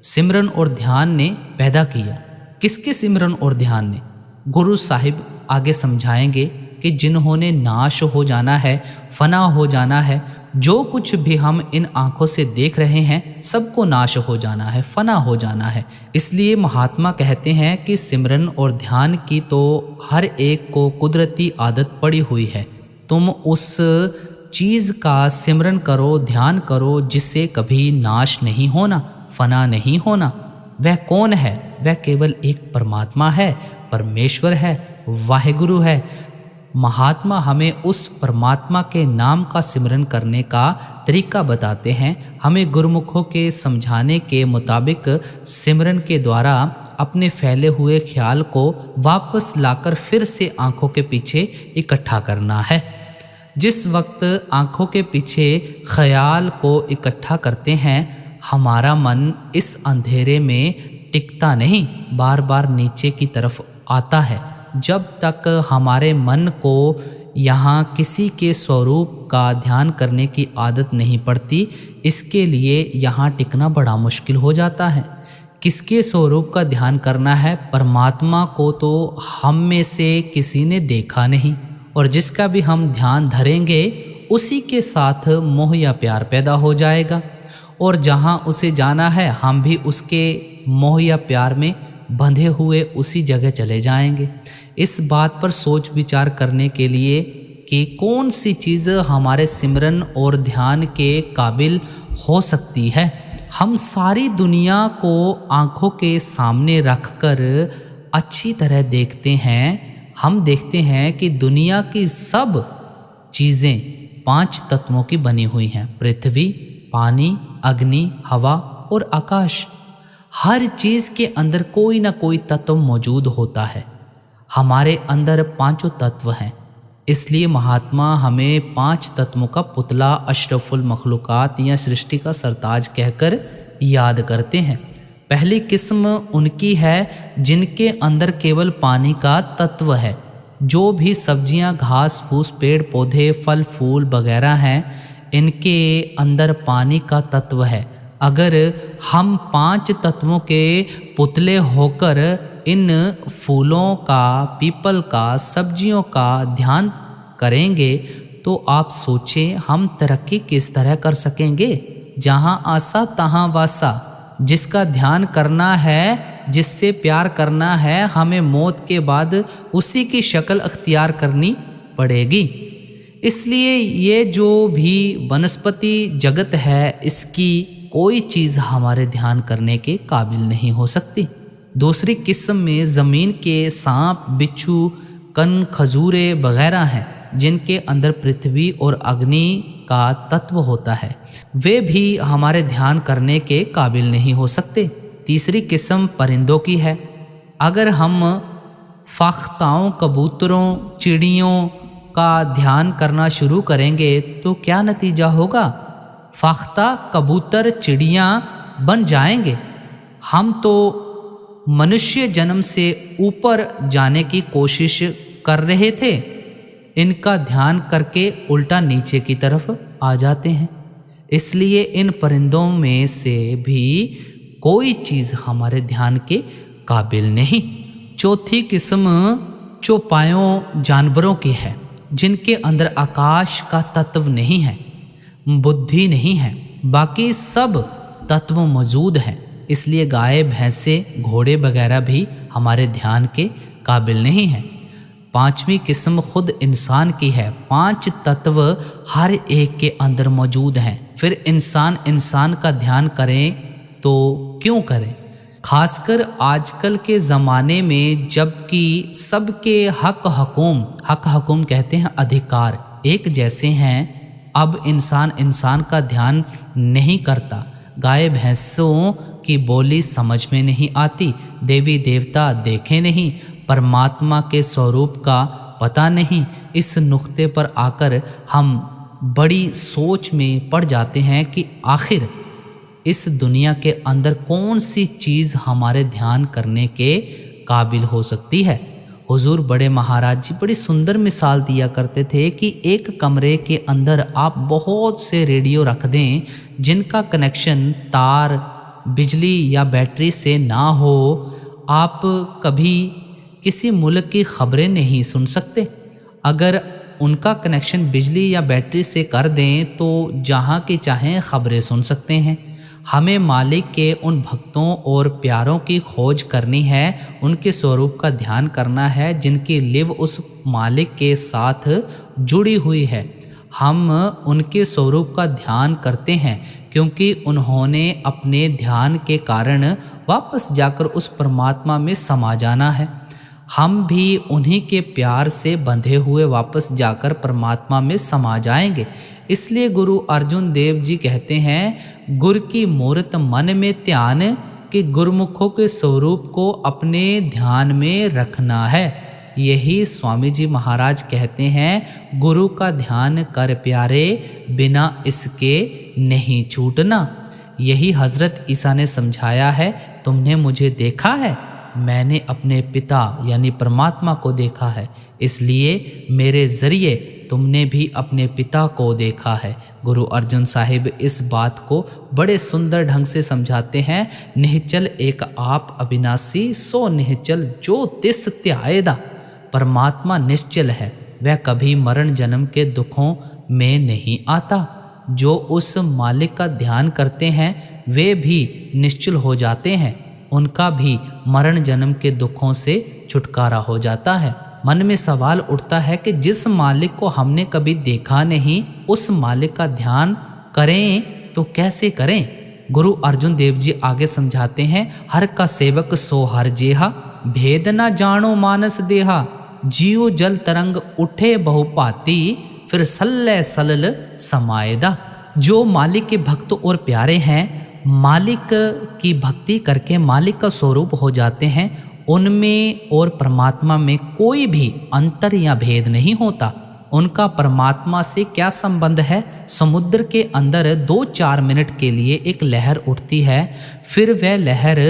सिमरन और ध्यान ने पैदा किया। किसके सिमरन और ध्यान ने? गुरु साहिब आगे समझाएंगे कि जिन्होंने नाश हो जाना है, फना हो जाना है, जो कुछ भी हम इन आँखों से देख रहे हैं सबको नाश हो जाना है, फना हो जाना है। इसलिए महात्मा कहते हैं कि सिमरन और ध्यान की तो हर एक को कुदरती आदत पड़ी हुई है। तुम उस चीज़ का सिमरन करो, ध्यान करो जिससे कभी नाश नहीं होना, फना नहीं होना। वह कौन है? वह केवल एक परमात्मा है, परमेश्वर है, वाहिगुरु है। महात्मा हमें उस परमात्मा के नाम का सिमरन करने का तरीका बताते हैं। हमें गुरुमुखों के समझाने के मुताबिक सिमरन के द्वारा अपने फैले हुए ख्याल को वापस लाकर फिर से आँखों के पीछे इकट्ठा करना है। जिस वक्त आँखों के पीछे ख्याल को इकट्ठा करते हैं, हमारा मन इस अंधेरे में टिकता नहीं, बार बार नीचे की तरफ आता है। जब तक हमारे मन को यहाँ किसी के स्वरूप का ध्यान करने की आदत नहीं पड़ती, इसके लिए यहाँ टिकना बड़ा मुश्किल हो जाता है। किसके स्वरूप का ध्यान करना है? परमात्मा को तो हम में से किसी ने देखा नहीं, और जिसका भी हम ध्यान धरेंगे उसी के साथ मोह या प्यार पैदा हो जाएगा, और जहाँ उसे जाना है हम भी उसके मोह या प्यार में बंधे हुए उसी जगह चले जाएंगे। इस बात पर सोच विचार करने के लिए कि कौन सी चीज़ हमारे सिमरन और ध्यान के काबिल हो सकती है। हम सारी दुनिया को आँखों के सामने रखकर अच्छी तरह देखते हैं। हम देखते हैं कि दुनिया की सब चीज़ें 5 तत्वों की बनी हुई हैं। पृथ्वी, पानी, अग्नि, हवा और आकाश। हर चीज़ के अंदर कोई ना कोई तत्व मौजूद होता है। हमारे अंदर पांचों तत्व हैं, इसलिए महात्मा हमें 5 तत्वों का पुतला, अशरफुल मखलूकात या सृष्टि का सरताज कहकर याद करते हैं। पहली किस्म उनकी है जिनके अंदर केवल पानी का तत्व है। जो भी सब्जियां, घास फूस, पेड़ पौधे, फल फूल वगैरह हैं, इनके अंदर पानी का तत्व है। अगर हम 5 तत्वों के पुतले होकर इन फूलों का, पीपल का, सब्जियों का ध्यान करेंगे तो आप सोचें हम तरक्की किस तरह कर सकेंगे। जहाँ आसा तहाँ वासा, जिसका ध्यान करना है, जिससे प्यार करना है, हमें मौत के बाद उसी की शक्ल अख्तियार करनी पड़ेगी। इसलिए ये जो भी वनस्पति जगत है, इसकी कोई चीज़ हमारे ध्यान करने के काबिल नहीं हो सकती। दूसरी किस्म में ज़मीन के सांप, बिच्छू, कन, खजूरे वगैरह हैं, जिनके अंदर पृथ्वी और अग्नि का तत्व होता है। वे भी हमारे ध्यान करने के काबिल नहीं हो सकते। तीसरी किस्म परिंदों की है। अगर हम फाख्ताओं, कबूतरों, चिड़ियों का ध्यान करना शुरू करेंगे तो क्या नतीजा होगा? फाख्ता, कबूतर, चिड़ियाँ बन जाएंगे। हम तो मनुष्य जन्म से ऊपर जाने की कोशिश कर रहे थे, इनका ध्यान करके उल्टा नीचे की तरफ आ जाते हैं। इसलिए इन परिंदों में से भी कोई चीज़ हमारे ध्यान के काबिल नहीं। चौथी किस्म चौपायों जानवरों की है, जिनके अंदर आकाश का तत्व नहीं है, बुद्धि नहीं है, बाकी सब तत्व मौजूद हैं। इसलिए गाय, भैंसे, घोड़े वगैरह भी हमारे ध्यान के काबिल नहीं हैं। पांचवी किस्म खुद इंसान की है। 5 तत्व हर एक के अंदर मौजूद हैं। फिर इंसान का ध्यान करें तो क्यों करें? खासकर आजकल के ज़माने में, जबकि सबके हक हकूम कहते हैं अधिकार एक जैसे हैं, अब इंसान का ध्यान नहीं करता। गाय भैंसों की बोली समझ में नहीं आती, देवी देवता देखे नहीं, परमात्मा के स्वरूप का पता नहीं। इस नुक्ते पर आकर हम बड़ी सोच में पड़ जाते हैं कि आखिर इस दुनिया के अंदर कौन सी चीज़ हमारे ध्यान करने के काबिल हो सकती है। हुजूर बड़े महाराज जी बड़ी सुंदर मिसाल दिया करते थे कि एक कमरे के अंदर आप बहुत से रेडियो रख दें जिनका कनेक्शन तार, बिजली या बैटरी से ना हो, आप कभी किसी मुल्क की खबरें नहीं सुन सकते। अगर उनका कनेक्शन बिजली या बैटरी से कर दें तो जहाँ की चाहें खबरें सुन सकते हैं। हमें मालिक के उन भक्तों और प्यारों की खोज करनी है, उनके स्वरूप का ध्यान करना है जिनकी लिव उस मालिक के साथ जुड़ी हुई है। हम उनके स्वरूप का ध्यान करते हैं क्योंकि उन्होंने अपने ध्यान के कारण वापस जाकर उस परमात्मा में समा जाना है। हम भी उन्हीं के प्यार से बंधे हुए वापस जाकर परमात्मा में समा जाएंगे। इसलिए गुरु अर्जुन देव जी कहते हैं, गुर की मूरत मन में ध्यान, कि गुरुमुखों के स्वरूप को अपने ध्यान में रखना है। यही स्वामी जी महाराज कहते हैं, गुरु का ध्यान कर प्यारे, बिना इसके नहीं छूटना। यही हजरत ईसा ने समझाया है, तुमने मुझे देखा है, मैंने अपने पिता यानी परमात्मा को देखा है, इसलिए मेरे ज़रिए तुमने भी अपने पिता को देखा है। गुरु अर्जुन साहिब इस बात को बड़े सुंदर ढंग से समझाते हैं। निश्चल एक आप अविनाशी, सो निश्चल जो तिस त्यायदा। परमात्मा निश्चल है, वह कभी मरण जन्म के दुखों में नहीं आता। जो उस मालिक का ध्यान करते हैं वे भी निश्चल हो जाते हैं, उनका भी मरण जन्म के दुखों से छुटकारा हो जाता है। मन में सवाल उठता है कि जिस मालिक को हमने कभी देखा नहीं, उस मालिक का ध्यान करें तो कैसे करें? गुरु अर्जुन देव जी आगे समझाते हैं, हर का सेवक सो हर जेहा, भेद न जानो मानस देहा। जियो जल तरंग उठे बहुपाती, फिर सल्ले सलल समायदा। जो मालिक के भक्त और प्यारे हैं, मालिक की भक्ति करके मालिक का स्वरूप हो जाते हैं, उनमें और परमात्मा में कोई भी अंतर या भेद नहीं होता। उनका परमात्मा से क्या संबंध है? समुद्र के अंदर 2-4 मिनट के लिए एक लहर उठती है, फिर वह लहर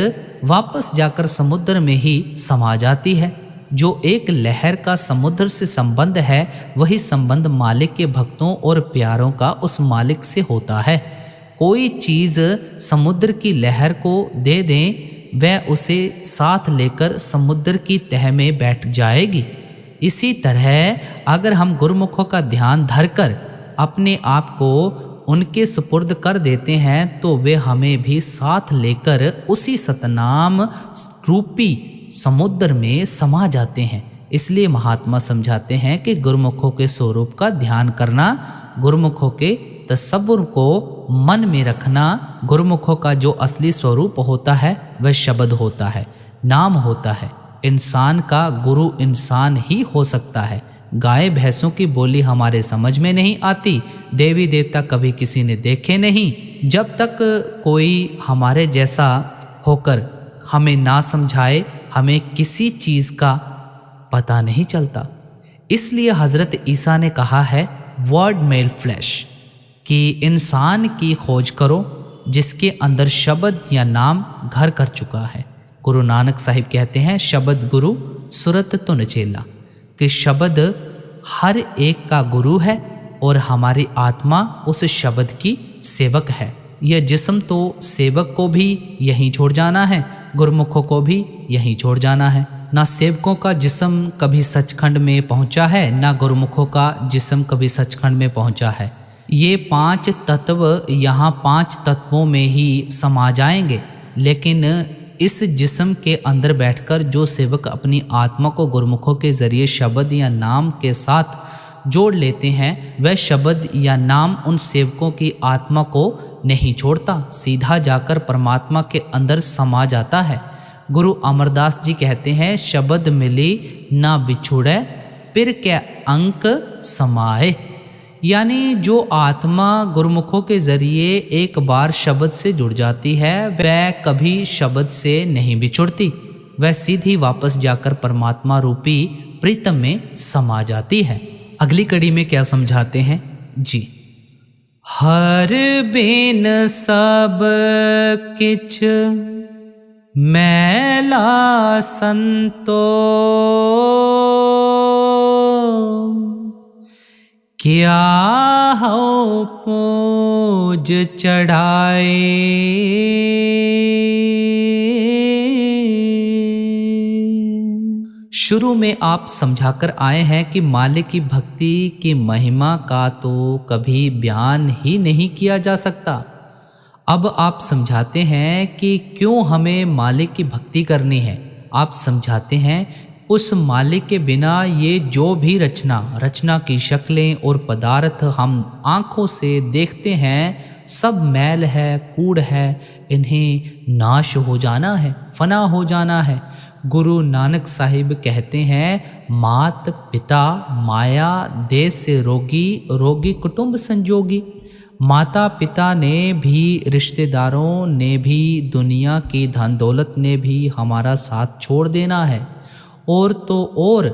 वापस जाकर समुद्र में ही समा जाती है। जो एक लहर का समुद्र से संबंध है, वही संबंध मालिक के भक्तों और प्यारों का उस मालिक से होता है। कोई चीज़ समुद्र की लहर को दे दें, वह उसे साथ लेकर समुद्र की तह में बैठ जाएगी। इसी तरह अगर हम गुरुमुखों का ध्यान धरकर अपने आप को उनके सुपुर्द कर देते हैं, तो वे हमें भी साथ लेकर उसी सतनाम रूपी समुद्र में समा जाते हैं। इसलिए महात्मा समझाते हैं कि गुरुमुखों के स्वरूप का ध्यान करना, गुरुमुखों के तसव्वुर को मन में रखना। गुरुमुखों का जो असली स्वरूप होता है वह शब्द होता है, नाम होता है। इंसान का गुरु इंसान ही हो सकता है। गाय भैंसों की बोली हमारे समझ में नहीं आती, देवी देवता कभी किसी ने देखे नहीं। जब तक कोई हमारे जैसा होकर हमें ना समझाए, हमें किसी चीज़ का पता नहीं चलता। इसलिए हज़रत ईसा ने कहा है वर्ड मेड फ्लैश, कि इंसान की खोज करो जिसके अंदर शब्द या नाम घर कर चुका है। गुरु नानक साहिब कहते हैं शब्द गुरु सुरत तुन चेला, कि शब्द हर एक का गुरु है और हमारी आत्मा उस शब्द की सेवक है। यह जिस्म तो सेवक को भी यहीं छोड़ जाना है, गुरुमुखों को भी यहीं छोड़ जाना है। ना सेवकों का जिस्म कभी सचखंड में पहुंचा है, ना गुरुमुखों का जिस्म कभी सचखंड में पहुंचा है। ये 5 तत्व यहाँ 5 तत्वों में ही समा जाएंगे, लेकिन इस जिस्म के अंदर बैठकर जो सेवक अपनी आत्मा को गुरुमुखों के जरिए शब्द या नाम के साथ जोड़ लेते हैं, वह शब्द या नाम उन सेवकों की आत्मा को नहीं छोड़ता, सीधा जाकर परमात्मा के अंदर समा जाता है। गुरु अमरदास जी कहते हैं शब्द मिली ना बिछुड़े, फिर क्या अंक समाए। यानी जो आत्मा गुरुमुखों के जरिए एक बार शब्द से जुड़ जाती है, वह कभी शब्द से नहीं बिछुड़ती, वह सीधी वापस जाकर परमात्मा रूपी प्रीतम में समा जाती है। अगली कड़ी में क्या समझाते हैं जी। हर बिन सब किछ मैला संतो, क्या हो पूज चढ़ाए। शुरू में आप समझाकर आए हैं कि मालिक की भक्ति की महिमा का तो कभी बयान ही नहीं किया जा सकता। अब आप समझाते हैं कि क्यों हमें मालिक की भक्ति करनी है। आप समझाते हैं उस मालिक के बिना ये जो भी रचना की शक्लें और पदार्थ हम आँखों से देखते हैं, सब मैल है, कूड़ है, इन्हें नाश हो जाना है, फना हो जाना है। गुरु नानक साहिब कहते हैं मात पिता माया देश से रोगी, रोगी कुटुंब संजोगी। माता पिता ने भी, रिश्तेदारों ने भी, दुनिया की धन दौलत ने भी हमारा साथ छोड़ देना है। और तो और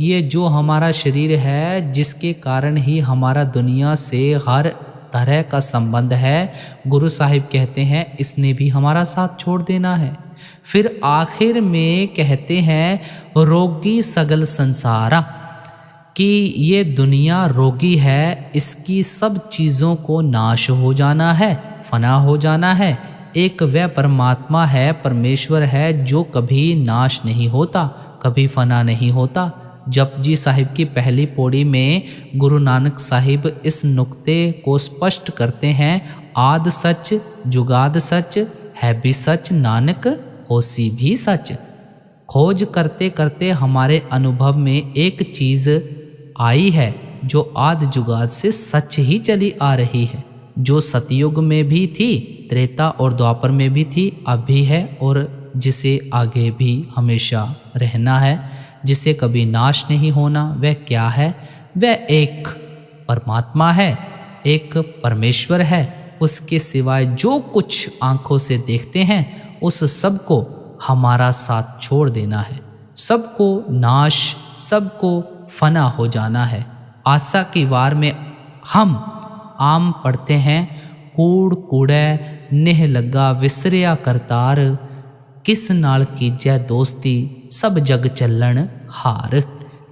ये जो हमारा शरीर है, जिसके कारण ही हमारा दुनिया से हर तरह का संबंध है, गुरु साहिब कहते हैं इसने भी हमारा साथ छोड़ देना है। फिर आखिर में कहते हैं रोगी सगल संसारा, कि ये दुनिया रोगी है, इसकी सब चीज़ों को नाश हो जाना है, फना हो जाना है। एक वह परमात्मा है, परमेश्वर है, जो कभी नाश नहीं होता, कभी फना नहीं होता। जपजी साहिब की पहली पौड़ी में गुरु नानक साहिब इस नुक्ते को स्पष्ट करते हैं, आद सच जुगाद सच है भी सच, नानक होसी भी सच। खोज करते करते हमारे अनुभव में एक चीज़ आई है जो आद जुगाद से सच ही चली आ रही है, जो सतयुग में भी थी, त्रेता और द्वापर में भी थी, अब भी है, और जिसे आगे भी हमेशा रहना है, जिसे कभी नाश नहीं होना। वह क्या है? वह एक परमात्मा है, एक परमेश्वर है। उसके सिवाय जो कुछ आँखों से देखते हैं, उस सब को हमारा साथ छोड़ देना है। सबको नाश, सबको फना हो जाना है। आशा की वार में हम आम पढ़ते हैं, कूड़ कूड़ै नेह लगा विसरिया करतार, किस नाल कीजै दोस्ती सब जग चलन हार।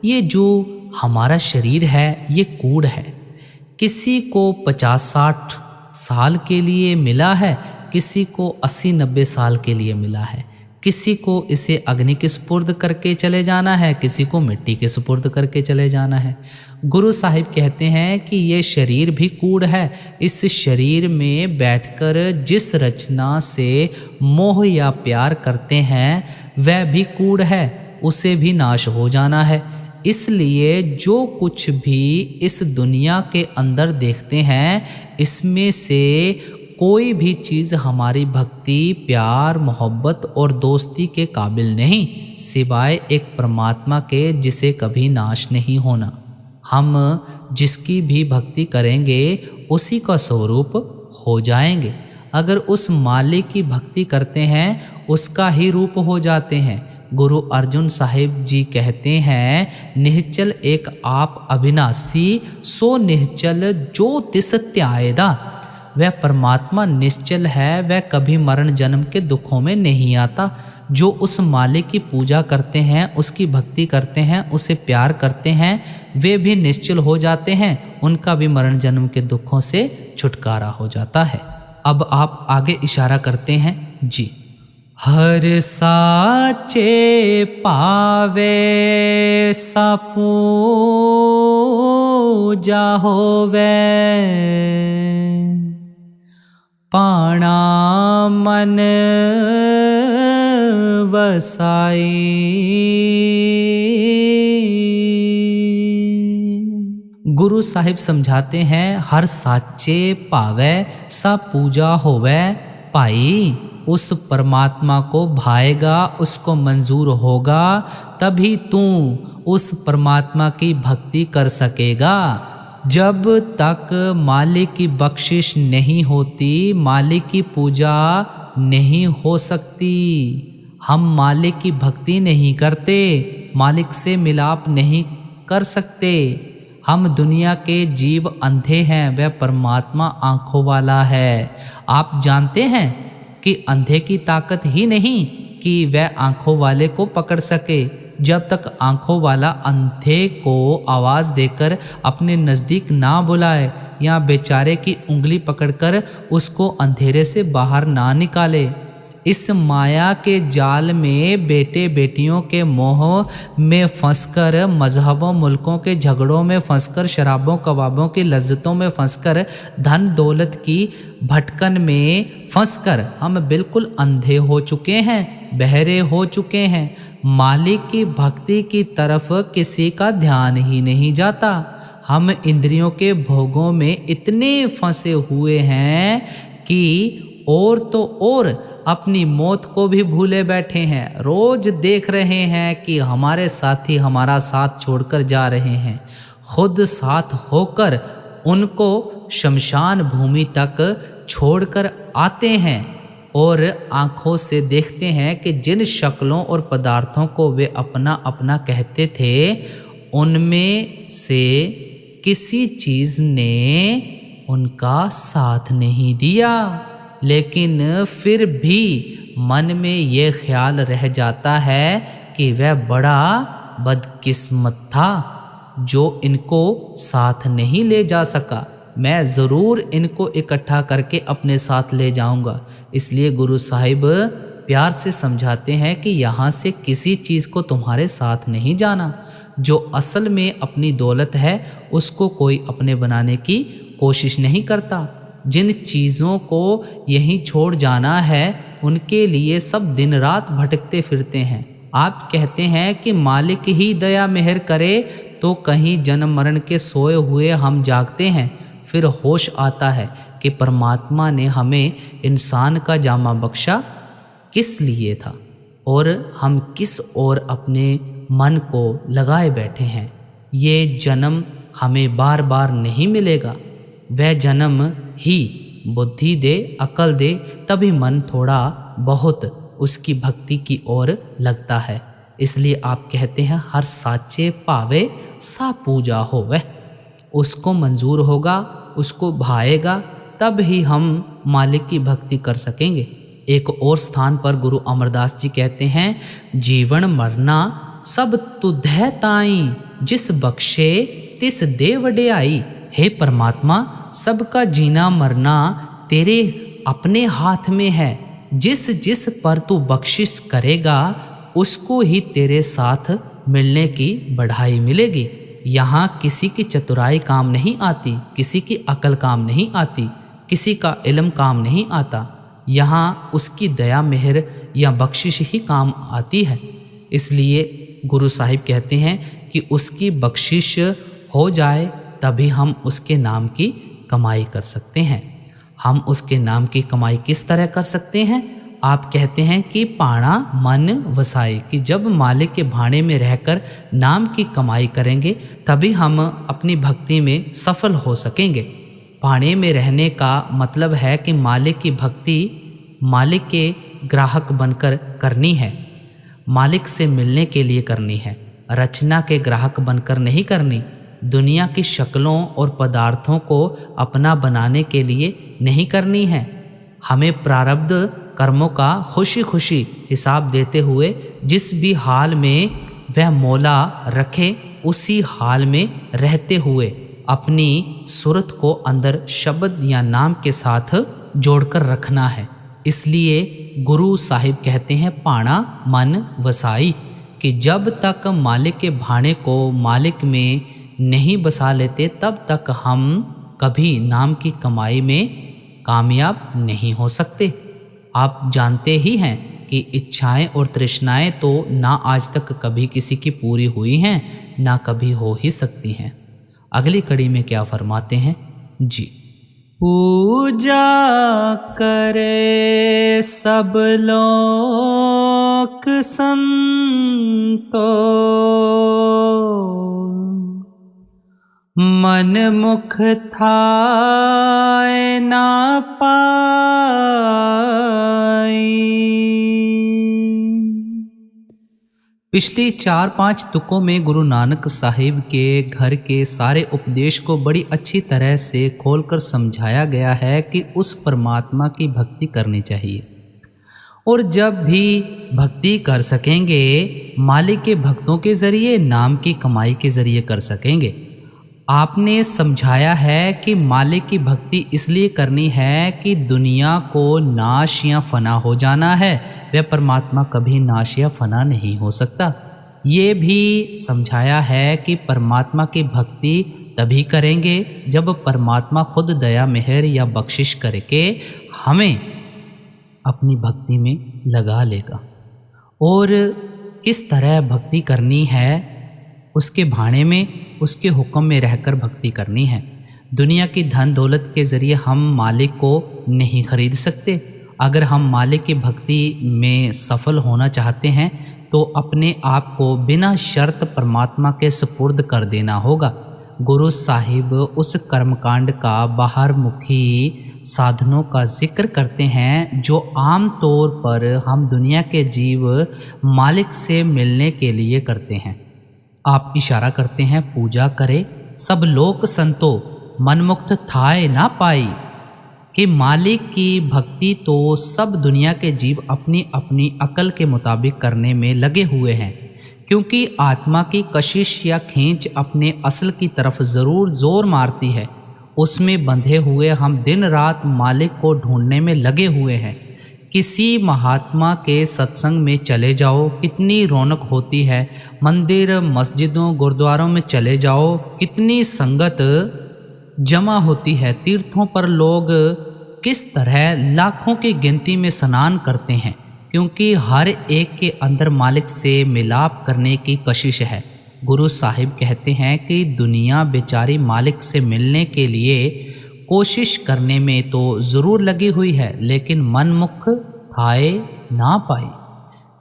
ये जो हमारा शरीर है ये कूड़ है। किसी को 50-60 साल के लिए मिला है, किसी को 80-90 साल के लिए मिला है। किसी को इसे अग्नि के सुपुर्द करके चले जाना है, किसी को मिट्टी के सुपुर्द करके चले जाना है। गुरु साहिब कहते हैं कि ये शरीर भी कूड़ है। इस शरीर में बैठकर जिस रचना से मोह या प्यार करते हैं वह भी कूड़ है, उसे भी नाश हो जाना है। इसलिए जो कुछ भी इस दुनिया के अंदर देखते हैं, इसमें से कोई भी चीज़ हमारी भक्ति, प्यार, मोहब्बत और दोस्ती के काबिल नहीं, सिवाय एक परमात्मा के जिसे कभी नाश नहीं होना। हम जिसकी भी भक्ति करेंगे उसी का स्वरूप हो जाएंगे। अगर उस मालिक की भक्ति करते हैं उसका ही रूप हो जाते हैं। गुरु अर्जुन साहिब जी कहते हैं, निश्चल एक आप अविनाशी, सो निश्चल जो तिस त्यायदा। वह परमात्मा निश्चल है, वह कभी मरण जन्म के दुखों में नहीं आता। जो उस मालिक की पूजा करते हैं, उसकी भक्ति करते हैं, उसे प्यार करते हैं, वे भी निश्चल हो जाते हैं, उनका भी मरण जन्म के दुखों से छुटकारा हो जाता है। अब आप आगे इशारा करते हैं जी। हर साचे पावे सा पूजा होवे, पाणा मन वसाई। गुरु साहिब समझाते हैं, हर साचे पावे सा पूजा होवे। भाई उस परमात्मा को भाएगा, उसको मंजूर होगा, तभी तू उस परमात्मा की भक्ति कर सकेगा। जब तक मालिक की बख्शिश नहीं होती, मालिक की पूजा नहीं हो सकती। हम मालिक की भक्ति नहीं करते, मालिक से मिलाप नहीं कर सकते। हम दुनिया के जीव अंधे हैं, वह परमात्मा आंखों वाला है। आप जानते हैं कि अंधे की ताकत ही नहीं कि वह आंखों वाले को पकड़ सके। जब तक आंखों वाला अंधे को आवाज़ देकर अपने नज़दीक ना बुलाए या बेचारे की उंगली पकड़कर उसको अंधेरे से बाहर ना निकाले। इस माया के जाल में बेटे बेटियों के मोह में फंसकर, मजहबों मुल्कों के झगड़ों में फंसकर, शराबों कबाबों की लज्जतों में फंसकर, धन दौलत की भटकन में फंसकर हम बिल्कुल अंधे हो चुके हैं, बहरे हो चुके हैं। मालिक की भक्ति की तरफ किसी का ध्यान ही नहीं जाता। हम इंद्रियों के भोगों में इतने फंसे हुए हैं कि और तो और अपनी मौत को भी भूले बैठे हैं। रोज देख रहे हैं कि हमारे साथी हमारा साथ छोड़कर जा रहे हैं, खुद साथ होकर उनको शमशान भूमि तक छोड़कर आते हैं और आँखों से देखते हैं कि जिन शक्लों और पदार्थों को वे अपना अपना कहते थे, उनमें से किसी चीज़ ने उनका साथ नहीं दिया। लेकिन फिर भी मन में ये ख्याल रह जाता है कि वह बड़ा बदकिस्मत था जो इनको साथ नहीं ले जा सका। मैं ज़रूर इनको इकट्ठा करके अपने साथ ले जाऊंगा। इसलिए गुरु साहिब प्यार से समझाते हैं कि यहाँ से किसी चीज़ को तुम्हारे साथ नहीं जाना। जो असल में अपनी दौलत है उसको कोई अपने बनाने की कोशिश नहीं करता। जिन चीज़ों को यहीं छोड़ जाना है उनके लिए सब दिन रात भटकते फिरते हैं। आप कहते हैं कि मालिक ही दया मेहर करे तो कहीं जन्म मरण के सोए हुए हम जागते हैं। फिर होश आता है कि परमात्मा ने हमें इंसान का जामा बख्शा किस लिए था और हम किस ओर अपने मन को लगाए बैठे हैं। ये जन्म हमें बार बार नहीं मिलेगा। वह जन्म ही बुद्धि दे, अकल दे, तभी मन थोड़ा बहुत उसकी भक्ति की ओर लगता है। इसलिए आप कहते हैं हर साचे पावे सा पूजा होवे। उसको मंजूर होगा, उसको भाएगा, तब ही हम मालिक की भक्ति कर सकेंगे। एक और स्थान पर गुरु अमरदास जी कहते हैं, जीवन मरना सब तुधै ताई, जिस बख्शे तिस दे वड्याई। हे परमात्मा, सबका जीना मरना तेरे अपने हाथ में है। जिस जिस पर तू बख्शिश करेगा उसको ही तेरे साथ मिलने की बढ़ाई मिलेगी। यहाँ किसी की चतुराई काम नहीं आती, किसी की अकल काम नहीं आती, किसी का इल्म काम नहीं आता। यहाँ उसकी दया मेहर या बख्शिश ही काम आती है। इसलिए गुरु साहिब कहते हैं कि उसकी बख्शिश हो जाए तभी हम उसके नाम की कमाई कर सकते हैं। हम उसके नाम की कमाई किस तरह कर सकते हैं? आप कहते हैं कि पाणा मन वसाई, कि जब मालिक के भाणे में रहकर नाम की कमाई करेंगे तभी हम अपनी भक्ति में सफल हो सकेंगे। भाणे में रहने का मतलब है कि मालिक की भक्ति मालिक के ग्राहक बनकर करनी है, मालिक से मिलने के लिए करनी है, रचना के ग्राहक बनकर नहीं करनी। दुनिया की शक्लों और पदार्थों को अपना बनाने के लिए नहीं करनी है। हमें प्रारब्ध कर्मों का खुशी खुशी हिसाब देते हुए जिस भी हाल में वह मौला रखे उसी हाल में रहते हुए अपनी सूरत को अंदर शब्द या नाम के साथ जोड़कर रखना है। इसलिए गुरु साहिब कहते हैं पाणा मन वसाई, कि जब तक मालिक के भाणे को मालिक में नहीं बसा लेते तब तक हम कभी नाम की कमाई में कामयाब नहीं हो सकते। आप जानते ही हैं कि इच्छाएं और तृष्णाएं तो ना आज तक कभी किसी की पूरी हुई हैं, ना कभी हो ही सकती हैं। अगली कड़ी में क्या फरमाते हैं जी। पूजा करे सब लोक संतो, मन मुख थाए ना पाई। पिछली 4-5 तुकों में गुरु नानक साहिब के घर के सारे उपदेश को बड़ी अच्छी तरह से खोलकर समझाया गया है कि उस परमात्मा की भक्ति करनी चाहिए, और जब भी भक्ति कर सकेंगे मालिक के भक्तों के जरिए, नाम की कमाई के जरिए कर सकेंगे। आपने समझाया है कि मालिक की भक्ति इसलिए करनी है कि दुनिया को नाश या फना हो जाना है, वह परमात्मा कभी नाश या फना नहीं हो सकता। ये भी समझाया है कि परमात्मा की भक्ति तभी करेंगे जब परमात्मा खुद दया मेहर या बख्शिश करके हमें अपनी भक्ति में लगा लेगा। और किस तरह भक्ति करनी है, उसके भाणे में, उसके हुक्म में रहकर भक्ति करनी है। दुनिया की धन दौलत के ज़रिए हम मालिक को नहीं खरीद सकते। अगर हम मालिक की भक्ति में सफल होना चाहते हैं तो अपने आप को बिना शर्त परमात्मा के सुपुर्द कर देना होगा। गुरु साहिब उस कर्मकांड का बाहरमुखी साधनों का जिक्र करते हैं जो आम तौर पर हम दुनिया के जीव मालिक से मिलने के लिए करते हैं। आप इशारा करते हैं, पूजा करे सब लोक संतो, मनमुक्त थाए ना पाई, कि मालिक की भक्ति तो सब दुनिया के जीव अपनी अपनी अकल के मुताबिक करने में लगे हुए हैं, क्योंकि आत्मा की कशिश या खींच अपने असल की तरफ ज़रूर जोर मारती है। उसमें बंधे हुए हम दिन रात मालिक को ढूंढने में लगे हुए हैं। किसी महात्मा के सत्संग में चले जाओ, कितनी रौनक होती है। मंदिर मस्जिदों गुरुद्वारों में चले जाओ, कितनी संगत जमा होती है। तीर्थों पर लोग किस तरह लाखों की गिनती में स्नान करते हैं, क्योंकि हर एक के अंदर मालिक से मिलाप करने की कशिश है। गुरु साहिब कहते हैं कि दुनिया बेचारी मालिक से मिलने के लिए कोशिश करने में तो ज़रूर लगी हुई है, लेकिन मनमुख थाए ना पाई,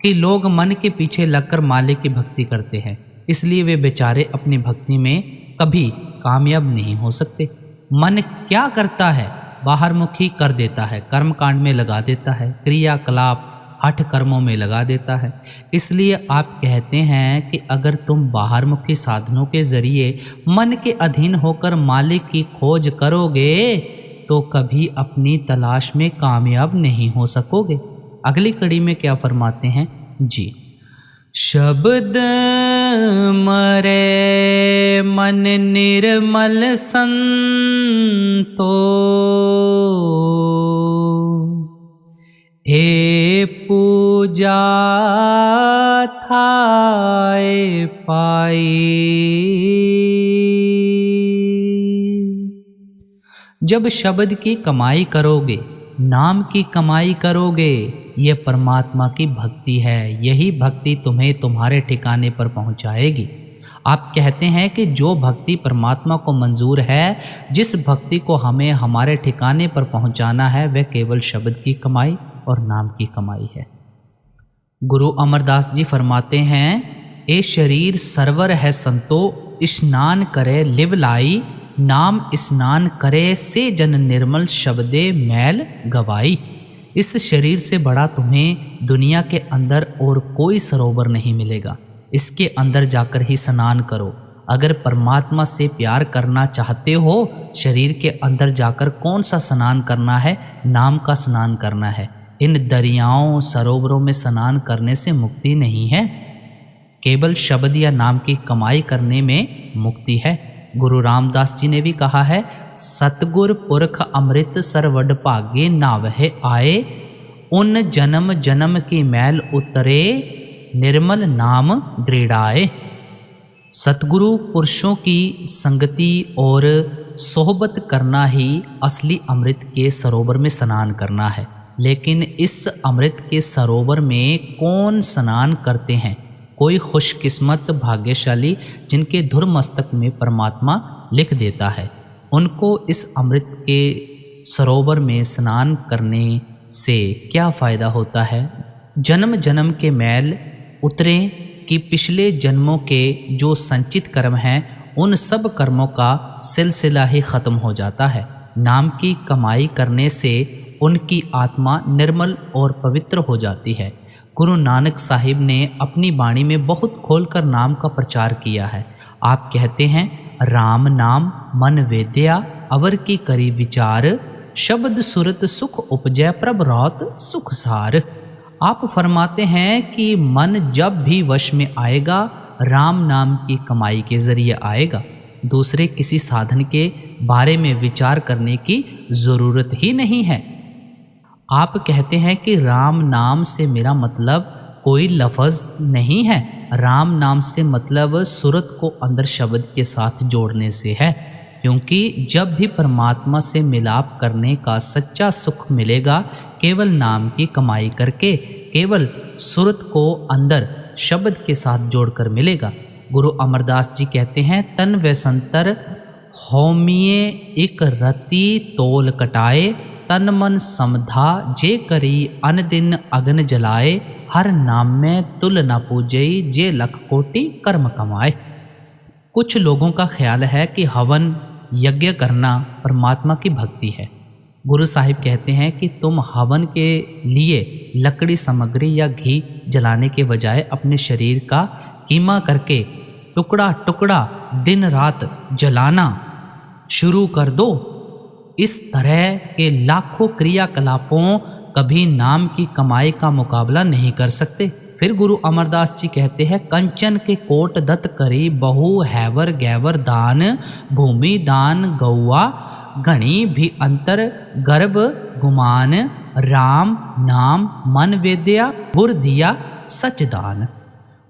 कि लोग मन के पीछे लगकर मालिक की भक्ति करते हैं, इसलिए वे बेचारे अपनी भक्ति में कभी कामयाब नहीं हो सकते। मन क्या करता है, बाहरमुखी कर देता है, कर्मकांड में लगा देता है, क्रियाकलाप हठ कर्मों में लगा देता है। इसलिए आप कहते हैं कि अगर तुम बाहरमुखी साधनों के जरिए मन के अधीन होकर मालिक की खोज करोगे तो कभी अपनी तलाश में कामयाब नहीं हो सकोगे। अगली कड़ी में क्या फरमाते हैं जी, शब्द मरे मन निर्मल संतो, हे पूजा थाए पाई। जब शब्द की कमाई करोगे, नाम की कमाई करोगे, ये परमात्मा की भक्ति है। यही भक्ति तुम्हें तुम्हारे ठिकाने पर पहुंचाएगी। आप कहते हैं कि जो भक्ति परमात्मा को मंजूर है, जिस भक्ति को हमें हमारे ठिकाने पर पहुंचाना है, वह केवल शब्द की कमाई और नाम की कमाई है। गुरु अमरदास जी फरमाते हैं, ए शरीर सरवर है संतो, स्नान करे लिव लाई, नाम स्नान करे से जन निर्मल शब्दे मैल गवाई। इस शरीर से बड़ा तुम्हें दुनिया के अंदर और कोई सरोवर नहीं मिलेगा। इसके अंदर जाकर ही स्नान करो। अगर परमात्मा से प्यार करना चाहते हो, शरीर के अंदर जाकर कौन सा स्नान करना है? नाम का स्नान करना है। इन दरियाओं सरोवरों में स्नान करने से मुक्ति नहीं है, केवल शब्द या नाम की कमाई करने में मुक्ति है। गुरु रामदास जी ने भी कहा है, सतगुर पुरख अमृत सरवड भागे नावहे आए, उन जन्म जन्म की मैल उतरे, निर्मल नाम दृढ़ाए। सतगुरु पुरुषों की संगति और सोहबत करना ही असली अमृत के सरोवर में स्नान करना है। लेकिन इस अमृत के सरोवर में कौन स्नान करते हैं? कोई खुशकिस्मत भाग्यशाली जिनके धुर मस्तक में परमात्मा लिख देता है। उनको इस अमृत के सरोवर में स्नान करने से क्या फ़ायदा होता है? जन्म जन्म के मैल उतरे कि पिछले जन्मों के जो संचित कर्म हैं, उन सब कर्मों का सिलसिला ही ख़त्म हो जाता है। नाम की कमाई करने से उनकी आत्मा निर्मल और पवित्र हो जाती है। गुरु नानक साहिब ने अपनी वाणी में बहुत खोलकर नाम का प्रचार किया है। आप कहते हैं, राम नाम मन वेद्या, अवर की करी विचार, शब्द सुरत सुख उपजय प्रभ रौत सुख सार। आप फरमाते हैं कि मन जब भी वश में आएगा, राम नाम की कमाई के जरिए आएगा। दूसरे किसी साधन के बारे में विचार करने की ज़रूरत ही नहीं है। आप कहते हैं कि राम नाम से मेरा मतलब कोई लफ्ज़ नहीं है। राम नाम से मतलब सूरत को अंदर शब्द के साथ जोड़ने से है, क्योंकि जब भी परमात्मा से मिलाप करने का सच्चा सुख मिलेगा, केवल नाम की कमाई करके, केवल सूरत को अंदर शब्द के साथ जोड़कर मिलेगा। गुरु अमरदास जी कहते हैं, तन व संतर होमिए एक रति तोल कटाए, तन मन समधा जे करी अन दिन अग्न जलाए, हर नाम में तुल न पूजई जे लख कोटि कर्म कमाए। कुछ लोगों का ख्याल है कि हवन यज्ञ करना परमात्मा की भक्ति है। गुरु साहिब कहते हैं कि तुम हवन के लिए लकड़ी सामग्री या घी जलाने के बजाय अपने शरीर का कीमा करके टुकड़ा टुकड़ा दिन रात जलाना शुरू कर दो। इस तरह के लाखों क्रियाकलापों कभी नाम की कमाई का मुकाबला नहीं कर सकते। फिर गुरु अमरदास जी कहते हैं, कंचन के कोट दत्त करी बहु हैवर गैवर दान, भूमि दान गौआ गणी भी अंतर गर्भ गुमान, राम नाम मन वेद्या गुर दिया सच दान।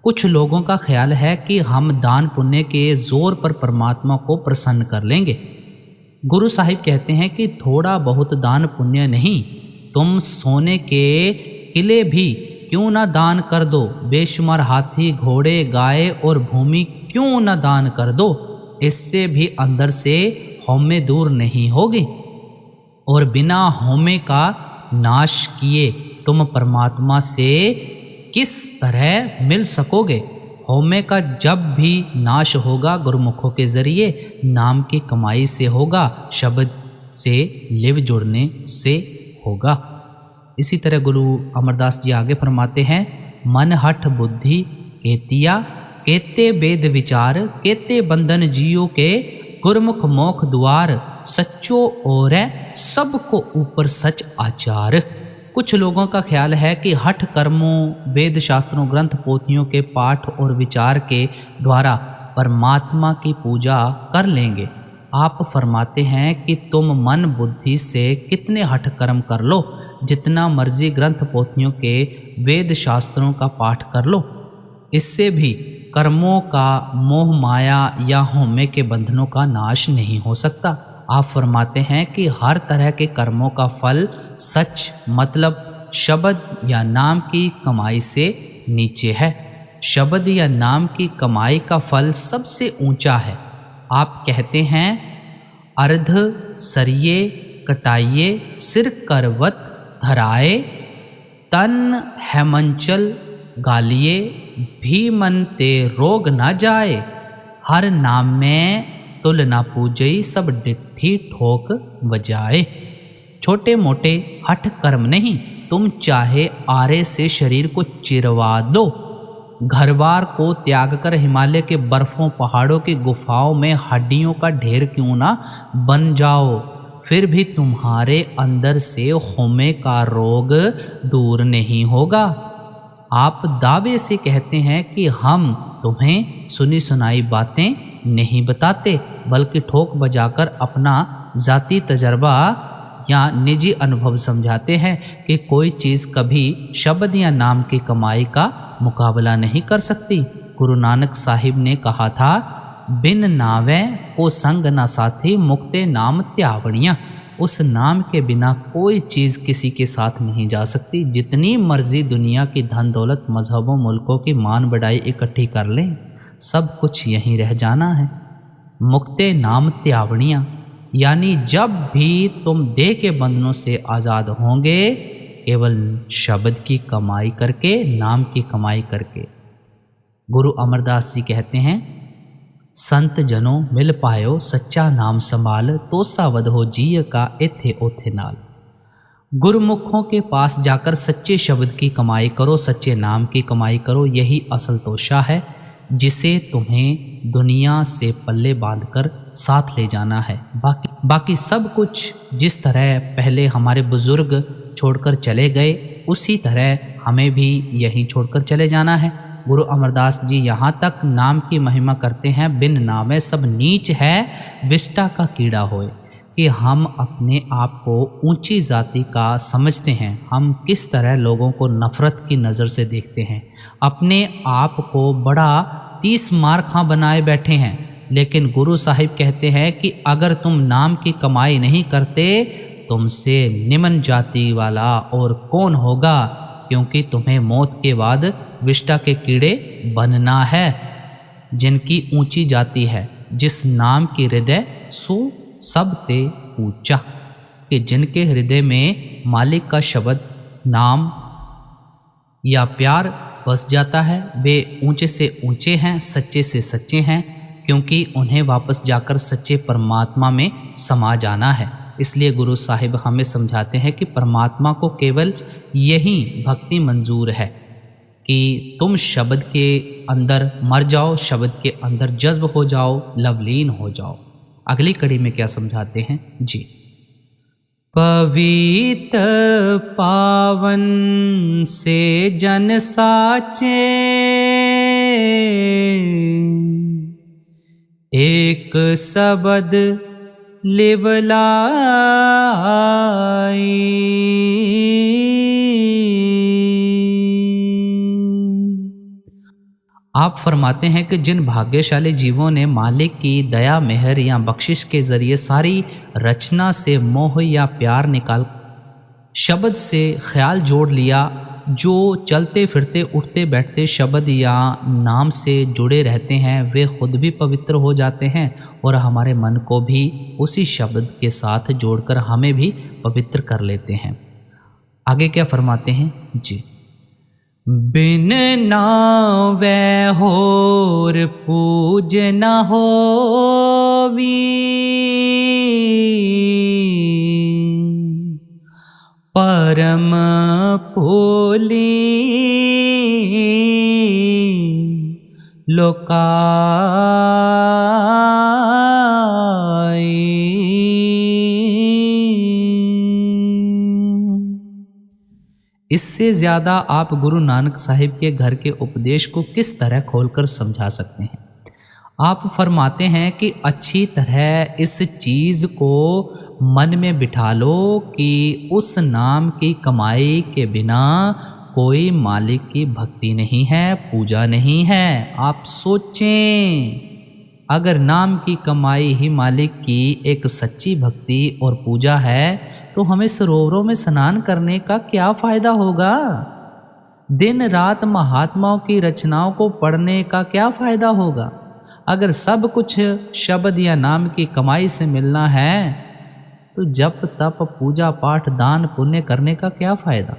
कुछ लोगों का ख्याल है कि हम दान पुण्य के जोर पर परमात्मा को प्रसन्न कर लेंगे। गुरु साहिब कहते हैं कि थोड़ा बहुत दान पुण्य नहीं, तुम सोने के किले भी क्यों न दान कर दो, बेशुमार हाथी घोड़े गाय और भूमि क्यों न दान कर दो, इससे भी अंदर से हौमे दूर नहीं होगी। और बिना हौमे का नाश किए तुम परमात्मा से किस तरह मिल सकोगे? हौमे का जब भी नाश होगा गुरुमुखों के जरिए, नाम की कमाई से होगा, शब्द से लिव जुड़ने से होगा। इसी तरह गुरु अमरदास जी आगे फरमाते हैं, मन हठ बुद्धि केतिया, केते वेद विचार, केते बंधन जियो के, गुरमुख मोख द्वार, सच्चो और सबको ऊपर सच आचार। कुछ लोगों का ख्याल है कि हठ कर्मों, वेद शास्त्रों, ग्रंथ पोथियों के पाठ और विचार के द्वारा परमात्मा की पूजा कर लेंगे। आप फरमाते हैं कि तुम मन बुद्धि से कितने हठ कर्म कर लो, जितना मर्जी ग्रंथ पोथियों के वेद शास्त्रों का पाठ कर लो, इससे भी कर्मों का मोह माया या होमे के बंधनों का नाश नहीं हो सकता। आप फरमाते हैं कि हर तरह के कर्मों का फल सच मतलब शब्द या नाम की कमाई से नीचे है। शब्द या नाम की कमाई का फल सबसे ऊंचा है। आप कहते हैं, अर्ध सरिये कटाइये, सिर करवत धराए, तन हेमंचल गालिए, भी मन ते रोग ना जाए, हर नाम में तुल ना पूजई, सब डिट्ठी ठोक बजाए। छोटे मोटे हठ कर्म नहीं, तुम चाहे आरे से शरीर को चिरवा दो, घरवार को त्याग कर हिमालय के बर्फों पहाड़ों की गुफाओं में हड्डियों का ढेर क्यों ना बन जाओ, फिर भी तुम्हारे अंदर से होमे का रोग दूर नहीं होगा। आप दावे से कहते हैं कि हम तुम्हें सुनी सुनाई बातें नहीं बताते, बल्कि ठोक बजाकर अपना जाती तजर्बा या निजी अनुभव समझाते हैं कि कोई चीज़ कभी शब्द या नाम की कमाई का मुकाबला नहीं कर सकती। गुरु नानक साहिब ने कहा था, बिन नावे को संग ना साथी, मुक्ते नाम त्यावड़ियाँ। उस नाम के बिना कोई चीज़ किसी के साथ नहीं जा सकती। जितनी मर्जी दुनिया की धन दौलत, मजहबों, मुल्कों की मान बढ़ाई इकट्ठी कर लें, सब कुछ यहीं रह जाना है। मुक्ते नाम त्यावड़ियाँ, यानी जब भी तुम देह के बंधनों से आज़ाद होंगे, केवल शब्द की कमाई करके, नाम की कमाई करके। गुरु अमरदास जी कहते हैं, संत जनों मिल पायो सच्चा नाम संभाल, तो सावध हो जिय का एथे ओथे नाल। गुरुमुखों के पास जाकर सच्चे शब्द की कमाई करो, सच्चे नाम की कमाई करो, यही असल तोशा है जिसे तुम्हें दुनिया से पल्ले बांधकर साथ ले जाना है। बाकी सब कुछ जिस तरह पहले हमारे बुजुर्ग छोड़कर चले गए, उसी तरह हमें भी यहीं छोड़कर चले जाना है। गुरु अमरदास जी यहाँ तक नाम की महिमा करते हैं, बिन नामे सब नीच है, विष्टा का कीड़ा होए, कि हम अपने आप को ऊंची जाति का समझते हैं। हम किस तरह लोगों को नफ़रत की नज़र से देखते हैं, अपने आप को बड़ा 30 मार खां बनाए बैठे हैं। लेकिन गुरु साहिब कहते हैं कि अगर तुम नाम की कमाई नहीं करते, तुमसे निम्न जाति वाला और कौन होगा, क्योंकि तुम्हें मौत के बाद विष्टा के कीड़े बनना है। जिनकी ऊंची जाति है, जिस नाम की हृदय सो सब ते ऊंचा, कि जिनके हृदय में मालिक का शब्द, नाम या प्यार बस जाता है, वे ऊंचे से ऊंचे हैं, सच्चे से सच्चे हैं, क्योंकि उन्हें वापस जाकर सच्चे परमात्मा में समा जाना है। इसलिए गुरु साहिब हमें समझाते हैं कि परमात्मा को केवल यही भक्ति मंजूर है कि तुम शब्द के अंदर मर जाओ, शब्द के अंदर जज्ब हो जाओ, लवलीन हो जाओ। अगली कड़ी में क्या समझाते हैं जी। पवित्र पावन से जन साचे, एक शब्द लिवलाई। आप फरमाते हैं कि जिन भाग्यशाली जीवों ने मालिक की दया, मेहर या बख्शिश के जरिए सारी रचना से मोह या प्यार निकाल शब्द से ख्याल जोड़ लिया, जो चलते फिरते उठते बैठते शब्द या नाम से जुड़े रहते हैं, वे खुद भी पवित्र हो जाते हैं और हमारे मन को भी उसी शब्द के साथ जोड़कर हमें भी पवित्र कर लेते हैं। आगे क्या फरमाते हैं जी। बिन नावे होर पूज न होवी, परम फूली लोकाई। इससे ज़्यादा आप गुरु नानक साहिब के घर के उपदेश को किस तरह खोलकर समझा सकते हैं। आप फरमाते हैं कि अच्छी तरह इस चीज़ को मन में बिठा लो कि उस नाम की कमाई के बिना कोई मालिक की भक्ति नहीं है, पूजा नहीं है। आप सोचें, अगर नाम की कमाई ही मालिक की एक सच्ची भक्ति और पूजा है तो हमें सरोवरों में स्नान करने का क्या फ़ायदा होगा? दिन रात महात्माओं की रचनाओं को पढ़ने का क्या फ़ायदा होगा? अगर सब कुछ शब्द या नाम की कमाई से मिलना है तो जप तप पूजा पाठ दान पुण्य करने का क्या फ़ायदा?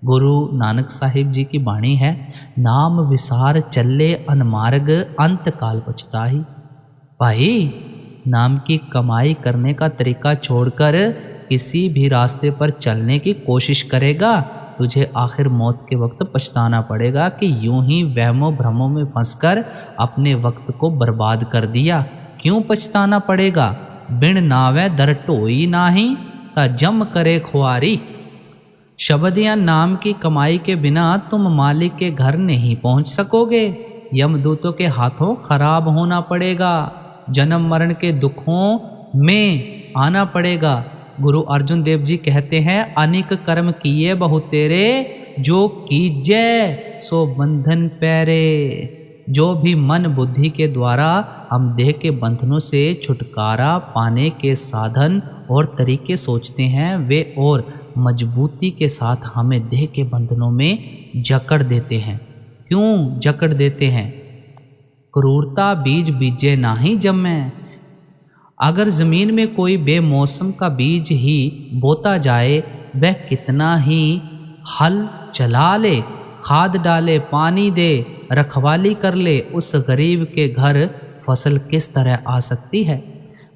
गुरु नानक साहिब जी की वाणी है, नाम विसार चले अनमार्ग अंत काल पछताही। भाई, नाम की कमाई करने का तरीका छोड़कर किसी भी रास्ते पर चलने की कोशिश करेगा, तुझे आखिर मौत के वक्त पछताना पड़ेगा कि यूं ही वहमों भ्रमों में फंसकर अपने वक्त को बर्बाद कर दिया। क्यों पछताना पड़ेगा? बिन नावे दर ढोई नाही ता जम करे खुआरी। शब्द या नाम की कमाई के बिना तुम मालिक के घर नहीं पहुंच सकोगे। यमदूतों के हाथों खराब होना पड़ेगा, जन्म मरण के दुखों में आना पड़ेगा। गुरु अर्जुन देव जी कहते हैं, अनेक कर्म किए बहु तेरे, जो कीजे सो बंधन पैरे। जो भी मन बुद्धि के द्वारा हम देह के बंधनों से छुटकारा पाने के साधन और तरीके सोचते हैं, वे और मजबूती के साथ हमें देह के बंधनों में जकड़ देते हैं। क्यों जकड़ देते हैं? क्रूरता बीज बीजे नाही जम्मे। अगर ज़मीन में कोई बेमौसम का बीज ही बोता जाए, वह कितना ही हल चला ले, खाद डाले, पानी दे, रखवाली कर ले, उस गरीब के घर फसल किस तरह आ सकती है?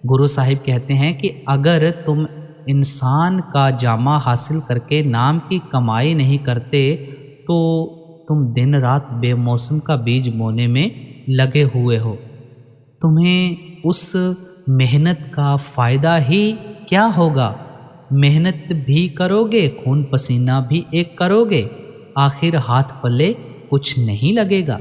गुरु साहिब कहते हैं कि अगर तुम इंसान का जामा हासिल करके नाम की कमाई नहीं करते तो तुम दिन रात बेमौसम का बीज बोने में लगे हुए हो। तुम्हें उस मेहनत का फ़ायदा ही क्या होगा? मेहनत भी करोगे, खून पसीना भी एक करोगे, आखिर हाथ पल्ले कुछ नहीं लगेगा।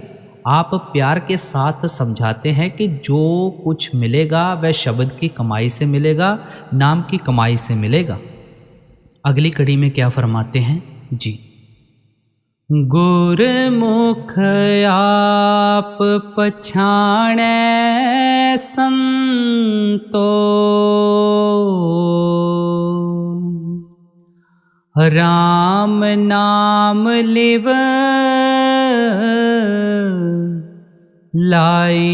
आप प्यार के साथ समझाते हैं कि जो कुछ मिलेगा वह शब्द की कमाई से मिलेगा, नाम की कमाई से मिलेगा। अगली कड़ी में क्या फरमाते हैं जी, गुरमुख आप पछाणै संतो, राम नाम लिव लाई।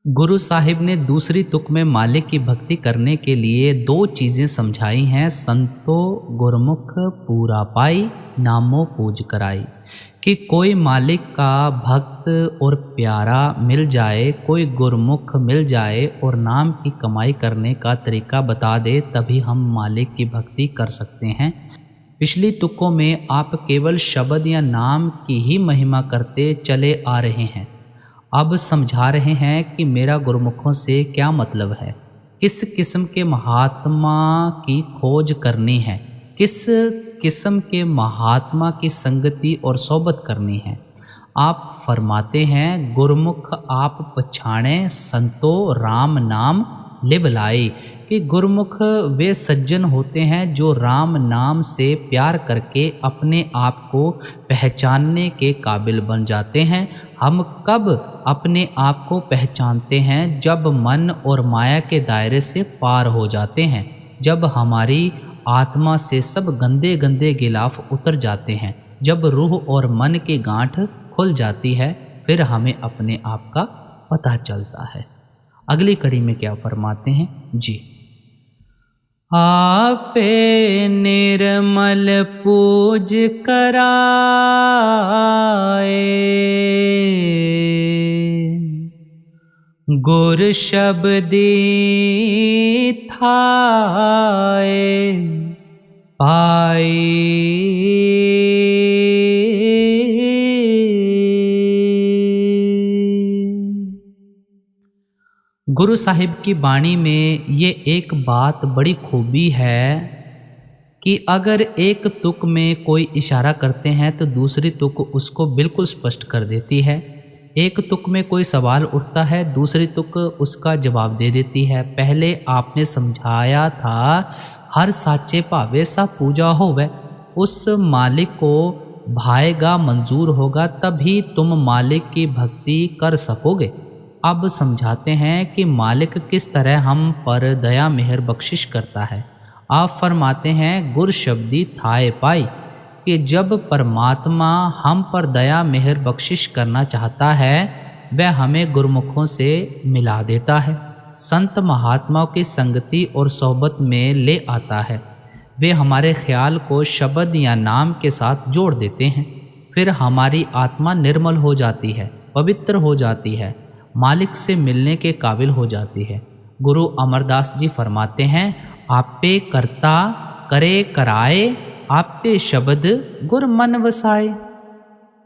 गुरु साहिब ने दूसरी तुक में मालिक की भक्ति करने के लिए दो चीज़ें समझाई हैं, संतो गुरमुख पूरा पाई, नामो पूज कराई। कि कोई मालिक का भक्त और प्यारा मिल जाए, कोई गुरमुख मिल जाए और नाम की कमाई करने का तरीका बता दे, तभी हम मालिक की भक्ति कर सकते हैं। पिछली तुकों में आप केवल शब्द या नाम की ही महिमा करते चले आ रहे हैं। अब समझा रहे हैं कि मेरा गुरमुखों से क्या मतलब है, किस किस्म के महात्मा की खोज करनी है, किस किस्म के महात्मा की संगति और सोबत करनी है। आप फरमाते हैं, गुरमुख आप पछाणे संतो राम नाम लिव लाई। कि गुरमुख वे सज्जन होते हैं जो राम नाम से प्यार करके अपने आप को पहचानने के काबिल बन जाते हैं। हम कब अपने आप को पहचानते हैं? जब मन और माया के दायरे से पार हो जाते हैं, जब हमारी आत्मा से सब गंदे गंदे गिलाफ उतर जाते हैं, जब रूह और मन की गांठ खुल जाती है, फिर हमें अपने आप का पता चलता है। अगली कड़ी में क्या फरमाते हैं जी, आपे निर्मल पूज कराए, गुर शब्दी थाए पाए। गुरु साहिब की वाणी में ये एक बात बड़ी खूबी है कि अगर एक तुक में कोई इशारा करते हैं तो दूसरी तुक उसको बिल्कुल स्पष्ट कर देती है। एक तुक में कोई सवाल उठता है, दूसरी तुक उसका जवाब दे देती है। पहले आपने समझाया था हर साचे भावे सा पूजा होवे। उस मालिक को भाएगा, मंजूर होगा, तभी तुम मालिक की भक्ति कर सकोगे। अब समझाते हैं कि मालिक किस तरह हम पर दया मेहर बख्शिश करता है। आप फरमाते हैं गुर शब्दी थाए पाई, कि जब परमात्मा हम पर दया मेहर बख्शिश करना चाहता है वह हमें गुरमुखों से मिला देता है, संत महात्माओं की संगति और सोहबत में ले आता है। वे हमारे ख्याल को शब्द या नाम के साथ जोड़ देते हैं। फिर हमारी आत्मा निर्मल हो जाती है, पवित्र हो जाती है, मालिक से मिलने के काबिल हो जाती है। गुरु अमरदास जी फरमाते हैं आपे करता करे कराए, आपे शब्द गुर मन वसाए।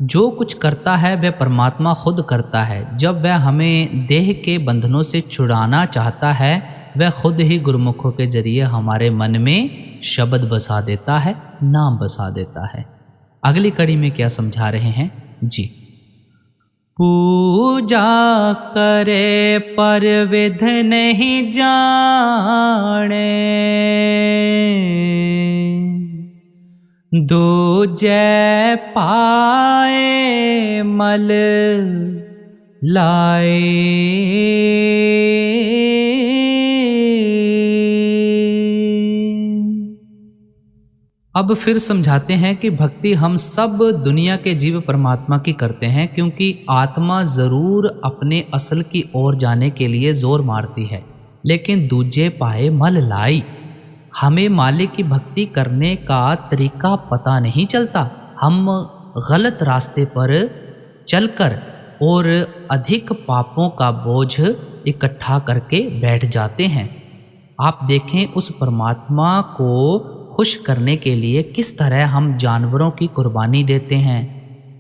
जो कुछ करता है वह परमात्मा खुद करता है। जब वह हमें देह के बंधनों से छुड़ाना चाहता है वह खुद ही गुरमुखों के जरिए हमारे मन में शब्द बसा देता है, नाम बसा देता है। अगली कड़ी में क्या समझा रहे हैं जी। पूजा करे पर विध नहीं जाने, दूजे पाए मल लाए। अब फिर समझाते हैं कि भक्ति हम सब दुनिया के जीव परमात्मा की करते हैं, क्योंकि आत्मा ज़रूर अपने असल की ओर जाने के लिए ज़ोर मारती है, लेकिन दूजे पाए मल लाई। हमें मालिक की भक्ति करने का तरीका पता नहीं चलता। हम गलत रास्ते पर चलकर और अधिक पापों का बोझ इकट्ठा करके बैठ जाते हैं। आप देखें उस परमात्मा को खुश करने के लिए किस तरह हम जानवरों की कुर्बानी देते हैं।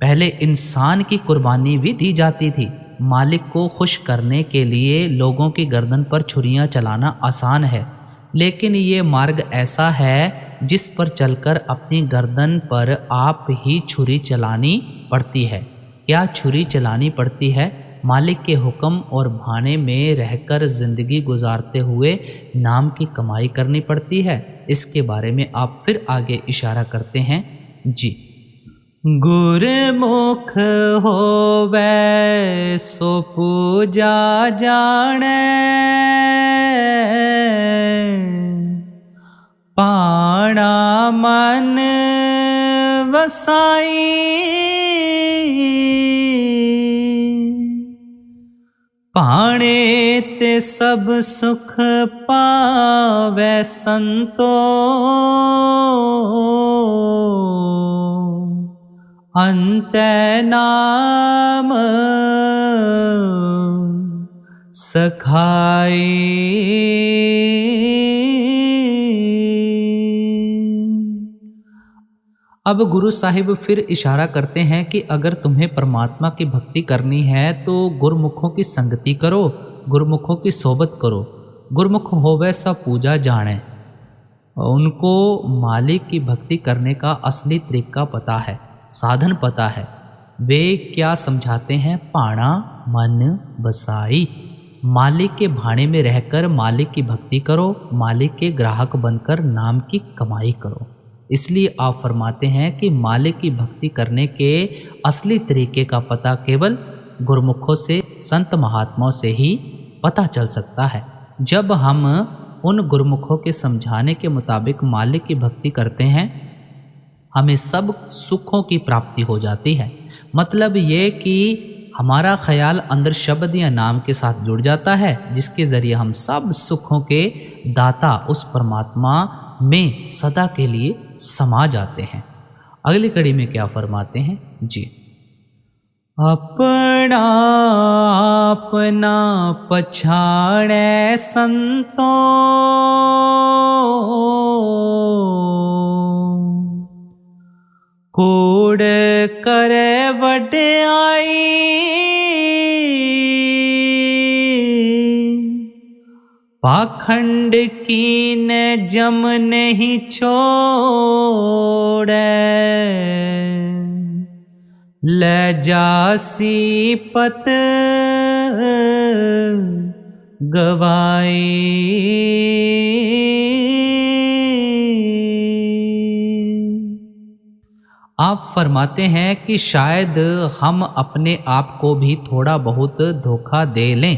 पहले इंसान की कुर्बानी भी दी जाती थी। मालिक को खुश करने के लिए लोगों की गर्दन पर छुरियां चलाना आसान है, लेकिन ये मार्ग ऐसा है जिस पर चलकर अपनी गर्दन पर आप ही छुरी चलानी पड़ती है। क्या छुरी चलानी पड़ती है? मालिक के हुक्म और भाने में रहकर जिंदगी गुजारते हुए नाम की कमाई करनी पड़ती है। इसके बारे में आप फिर आगे इशारा करते हैं जी। गुरमुख होवे सो पूजा जाने, पाणा मन वसाई। पाणे ते सब सुख पावे संतो, अंते नाम सखाई। अब गुरु साहिब फिर इशारा करते हैं कि अगर तुम्हें परमात्मा की भक्ति करनी है तो गुरमुखों की संगति करो, गुरमुखों की सोबत करो। गुरमुख होवे सा पूजा जाने। उनको मालिक की भक्ति करने का असली तरीका पता है, साधन पता है। वे क्या समझाते हैं? पाणा मन बसाई। मालिक के भाने में रहकर मालिक की भक्ति करो, मालिक के ग्राहक बनकर नाम की कमाई करो। इसलिए आप फरमाते हैं कि मालिक की भक्ति करने के असली तरीके का पता केवल गुरमुखों से, संत महात्माओं से ही पता चल सकता है। जब हम उन गुरमुखों के समझाने के मुताबिक मालिक की भक्ति करते हैं हमें सब सुखों की प्राप्ति हो जाती है। मतलब ये कि हमारा ख्याल अंदर शब्द या नाम के साथ जुड़ जाता है, जिसके ज़रिए हम सब सुखों के दाता उस परमात्मा में सदा के लिए समा जाते हैं। अगली कड़ी में क्या फरमाते हैं जी। अपना अपना पछाड़े संतों, कूड़ करे वड्याई, पाखंड कीन जम नहीं छोड़े, ले जासी पत गवाई। आप फरमाते हैं कि शायद हम अपने आप को भी थोड़ा बहुत धोखा दे लें,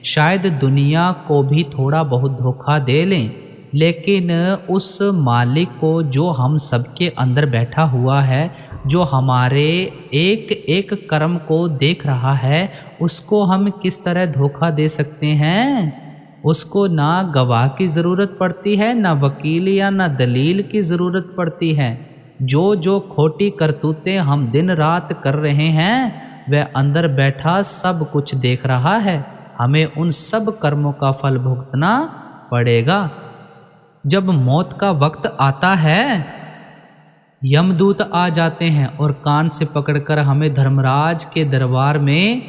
शायद दुनिया को भी थोड़ा बहुत धोखा दे लें, लेकिन उस मालिक को जो हम सबके अंदर बैठा हुआ है, जो हमारे एक एक कर्म को देख रहा है, उसको हम किस तरह धोखा दे सकते हैं। उसको ना गवाह की ज़रूरत पड़ती है, ना वकील या ना दलील की ज़रूरत पड़ती है। जो जो खोटी करतूतें हम दिन रात कर रहे हैं, वह अंदर बैठा सब कुछ देख रहा है। हमें उन सब कर्मों का फल भुगतना पड़ेगा। जब मौत का वक्त आता है, यमदूत आ जाते हैं और कान से पकड़कर हमें धर्मराज के दरबार में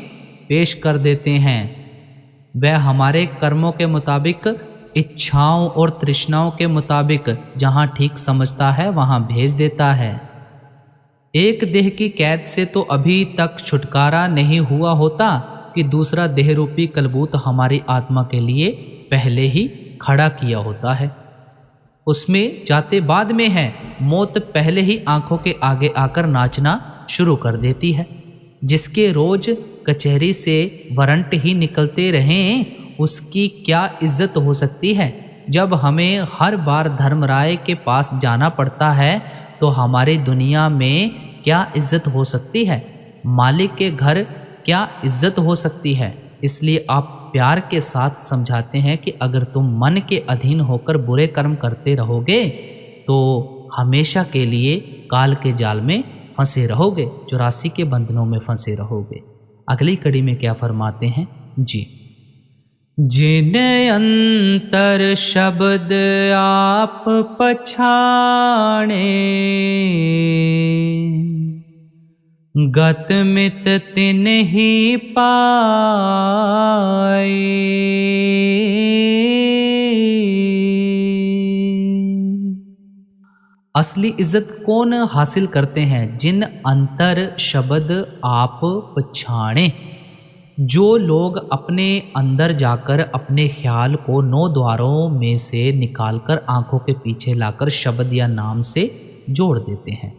पेश कर देते हैं। वह हमारे कर्मों के मुताबिक, इच्छाओं और तृष्णाओं के मुताबिक जहाँ ठीक समझता है वहाँ भेज देता है। एक देह की कैद से तो अभी तक छुटकारा नहीं हुआ होता कि दूसरा देह रूपी कलबूत हमारी आत्मा के लिए पहले ही खड़ा किया होता है। उसमें जाते बाद में है। मौत पहले ही आंखों के आगे आकर नाचना शुरू कर देती है। जिसके रोज कचहरी से वारंट ही निकलते रहें, उसकी क्या इज्जत हो सकती है। जब हमें हर बार धर्मराय के पास जाना पड़ता है तो हमारी दुनिया में क्या इज्जत हो सकती है, मालिक के घर क्या इज्जत हो सकती है। इसलिए आप प्यार के साथ समझाते हैं कि अगर तुम मन के अधीन होकर बुरे कर्म करते रहोगे तो हमेशा के लिए काल के जाल में फंसे रहोगे, 84 के बंधनों में फंसे रहोगे। अगली कड़ी में क्या फरमाते हैं जी। जिन अंतर शब्द आप पछाणे, गत मित तिन ही पाए। असली इज्जत कौन हासिल करते हैं? जिन अंतर शब्द आप पछाणे। जो लोग अपने अंदर जाकर अपने ख्याल को 9 द्वारों में से निकालकर आंखों के पीछे लाकर शब्द या नाम से जोड़ देते हैं।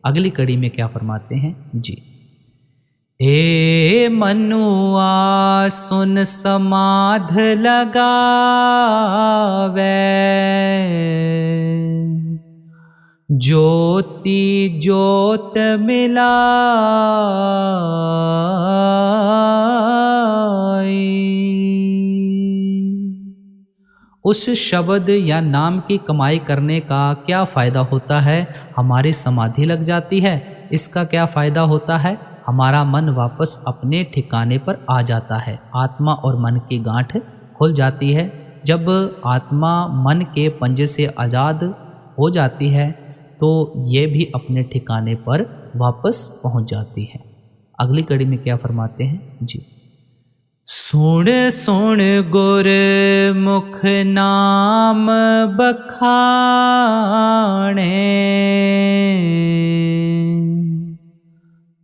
अगली कड़ी में क्या फरमाते हैं जी। ए मनुआ सुन समाध लगावे, ज्योति ज्योत मिलाई। उस शब्द या नाम की कमाई करने का क्या फ़ायदा होता है? हमारी समाधि लग जाती है। इसका क्या फ़ायदा होता है? हमारा मन वापस अपने ठिकाने पर आ जाता है। आत्मा और मन की गांठ खुल जाती है। जब आत्मा मन के पंजे से आज़ाद हो जाती है तो ये भी अपने ठिकाने पर वापस पहुंच जाती है। अगली कड़ी में क्या फरमाते हैं जी। सुण सुण गुर मुख नाम बखाणे,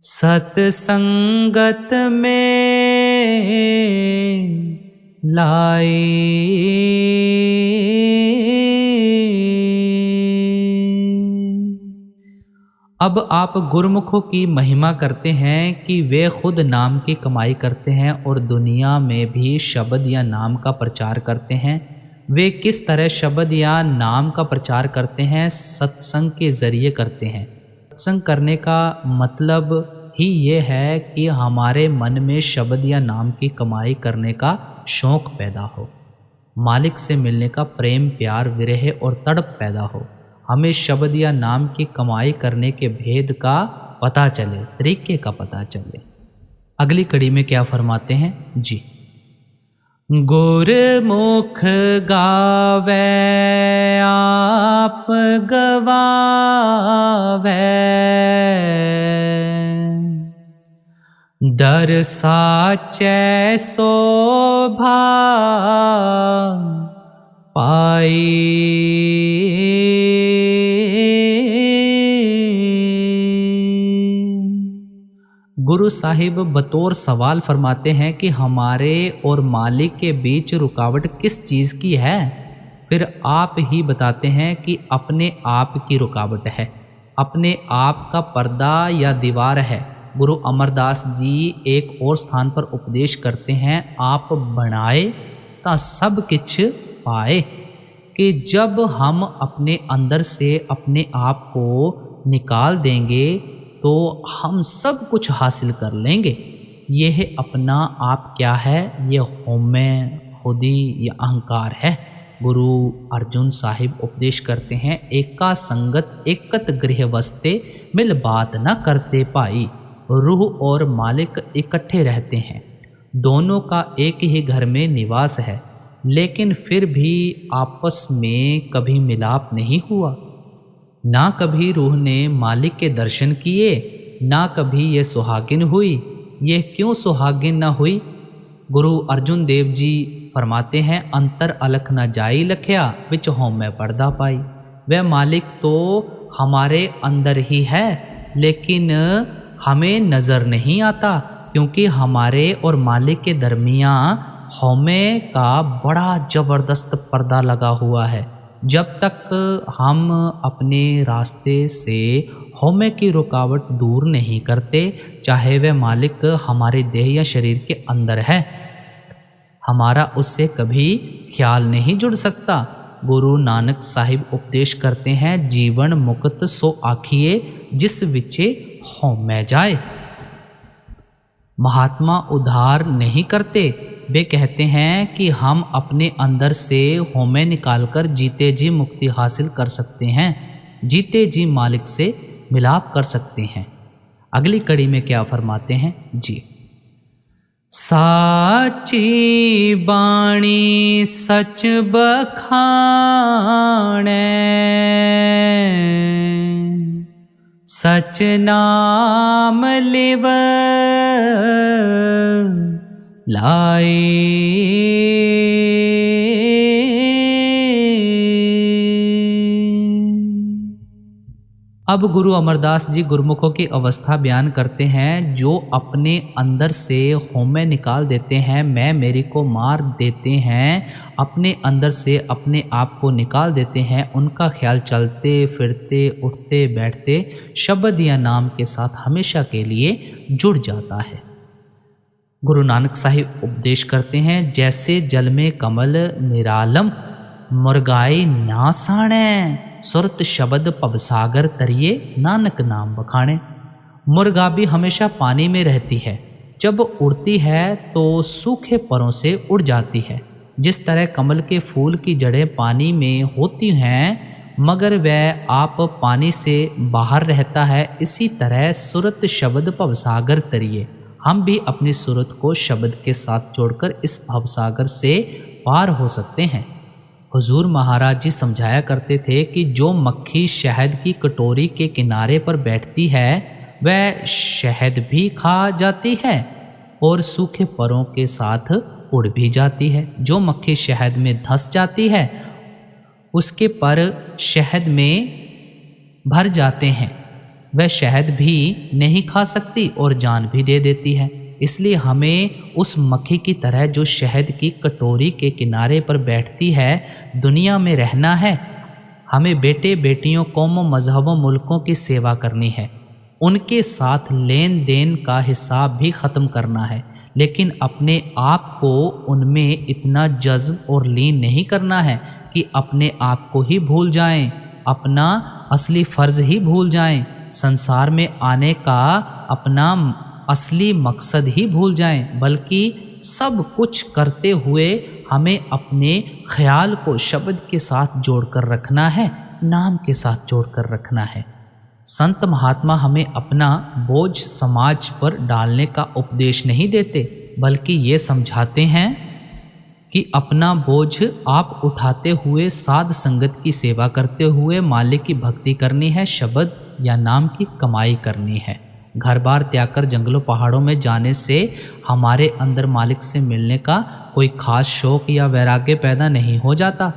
सतसंगत में लाई। अब आप गुरमुखों की महिमा करते हैं कि वे खुद नाम की कमाई करते हैं और दुनिया में भी शब्द या नाम का प्रचार करते हैं। वे किस तरह शब्द या नाम का प्रचार करते हैं? सत्संग के ज़रिए करते हैं। सत्संग करने का मतलब ही ये है कि हमारे मन में शब्द या नाम की कमाई करने का शौक़ पैदा हो, मालिक से मिलने का प्रेम प्यार विरह और तड़प पैदा हो। हमें शब्द या नाम की कमाई करने के भेद का पता चले, तरीके का पता चले। अगली कड़ी में क्या फरमाते हैं जी। गुरमुख गावे आप गवावे, दर साचै शोभा पाई। गुरु साहिब बतौर सवाल फरमाते हैं कि हमारे और मालिक के बीच रुकावट किस चीज़ की है। फिर आप ही बताते हैं कि अपने आप की रुकावट है, अपने आप का पर्दा या दीवार है। गुरु अमरदास जी एक और स्थान पर उपदेश करते हैं, आप बनाए ता सब किछ पाए, कि जब हम अपने अंदर से अपने आप को निकाल देंगे तो हम सब कुछ हासिल कर लेंगे। यह अपना आप क्या है? यह हमें खुदी या अहंकार है। गुरु अर्जुन साहिब उपदेश करते हैं, एका संगत एकत गृह वस्ते, मिल बात न करते पाई। रूह और मालिक इकट्ठे रहते हैं, दोनों का एक ही घर में निवास है, लेकिन फिर भी आपस में कभी मिलाप नहीं हुआ। ना कभी रूह ने मालिक के दर्शन किए, ना कभी ये सुहागिन हुई। ये क्यों सुहागिन न हुई? गुरु अर्जुन देव जी फरमाते हैं, अंतर अलख न जाई लखया, विच होम में पर्दा पाई। वह मालिक तो हमारे अंदर ही है, लेकिन हमें नज़र नहीं आता, क्योंकि हमारे और मालिक के दरमियाँ हौमे का बड़ा ज़बरदस्त पर्दा लगा हुआ है। जब तक हम अपने रास्ते से हौमे की रुकावट दूर नहीं करते, चाहे वह मालिक हमारे देह या शरीर के अंदर है, हमारा उससे कभी ख्याल नहीं जुड़ सकता। गुरु नानक साहिब उपदेश करते हैं, जीवन मुक्त सो आखिए, जिस विचे हौमे जाए। महात्मा उद्धार नहीं करते, वे कहते हैं कि हम अपने अंदर से हौमे निकालकर जीते जी मुक्ति हासिल कर सकते हैं, जीते जी मालिक से मिलाप कर सकते हैं। अगली कड़ी में क्या फरमाते हैं जी। साची बाणी सच बखाने, सच नाम लिव लाए। अब गुरु अमरदास जी गुरुमुखों की अवस्था बयान करते हैं, जो अपने अंदर से हौमे निकाल देते हैं, मैं मेरी को मार देते हैं, अपने अंदर से अपने आप को निकाल देते हैं। उनका ख्याल चलते फिरते उठते बैठते शब्द या नाम के साथ हमेशा के लिए जुड़ जाता है। गुरु नानक साहिब उपदेश करते हैं, जैसे जल में कमल निरालम, मुरगाई ना साणे, सुरत शब्द पवसागर तरिए, नानक नाम बखाने। मुर्गा भी हमेशा पानी में रहती है, जब उड़ती है तो सूखे परों से उड़ जाती है। जिस तरह कमल के फूल की जड़ें पानी में होती हैं, मगर वह आप पानी से बाहर रहता है, इसी तरह सुरत शब्द पवसागर तरिए, हम भी अपनी सूरत को शब्द के साथ जोड़कर इस भवसागर से पार हो सकते हैं। हुजूर महाराज जी समझाया करते थे कि जो मक्खी शहद की कटोरी के किनारे पर बैठती है, वह शहद भी खा जाती है और सूखे परों के साथ उड़ भी जाती है। जो मक्खी शहद में धंस जाती है, उसके पर शहद में भर जाते हैं, वह शहद भी नहीं खा सकती और जान भी दे देती है। इसलिए हमें उस मक्खी की तरह जो शहद की कटोरी के किनारे पर बैठती है, दुनिया में रहना है। हमें बेटे बेटियों, कौमों, मजहबों, मुल्कों की सेवा करनी है, उनके साथ लेन देन का हिसाब भी ख़त्म करना है, लेकिन अपने आप को उनमें इतना जज्ब और लीन नहीं करना है कि अपने आप को ही भूल जाएं, अपना असली फ़र्ज़ ही भूल जाएं, संसार में आने का अपना असली मकसद ही भूल जाएं, बल्कि सब कुछ करते हुए हमें अपने ख्याल को शब्द के साथ जोड़कर रखना है, नाम के साथ जोड़कर रखना है। संत महात्मा हमें अपना बोझ समाज पर डालने का उपदेश नहीं देते, बल्कि ये समझाते हैं कि अपना बोझ आप उठाते हुए साध संगत की सेवा करते हुए मालिक की भक्ति करनी है, शब्द या नाम की कमाई करनी है। घर बार त्याग कर जंगलों पहाड़ों में जाने से हमारे अंदर मालिक से मिलने का कोई खास शौक या वैराग्य पैदा नहीं हो जाता।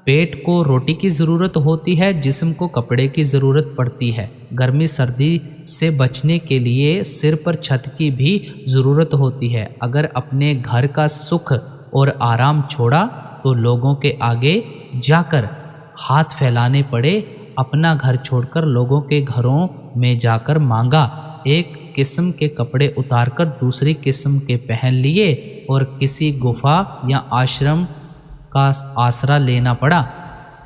पेट को रोटी की ज़रूरत होती है, जिस्म को कपड़े की ज़रूरत पड़ती है। गर्मी सर्दी से बचने के लिए सिर पर छत की भी ज़रूरत होती है। अगर अपने घर का सुख और आराम छोड़ा तो लोगों के आगे जाकर हाथ फैलाने पड़े। अपना घर छोड़कर लोगों के घरों में जाकर मांगा, एक किस्म के कपड़े उतारकर दूसरी किस्म के पहन लिए और किसी गुफा या आश्रम का आसरा लेना पड़ा।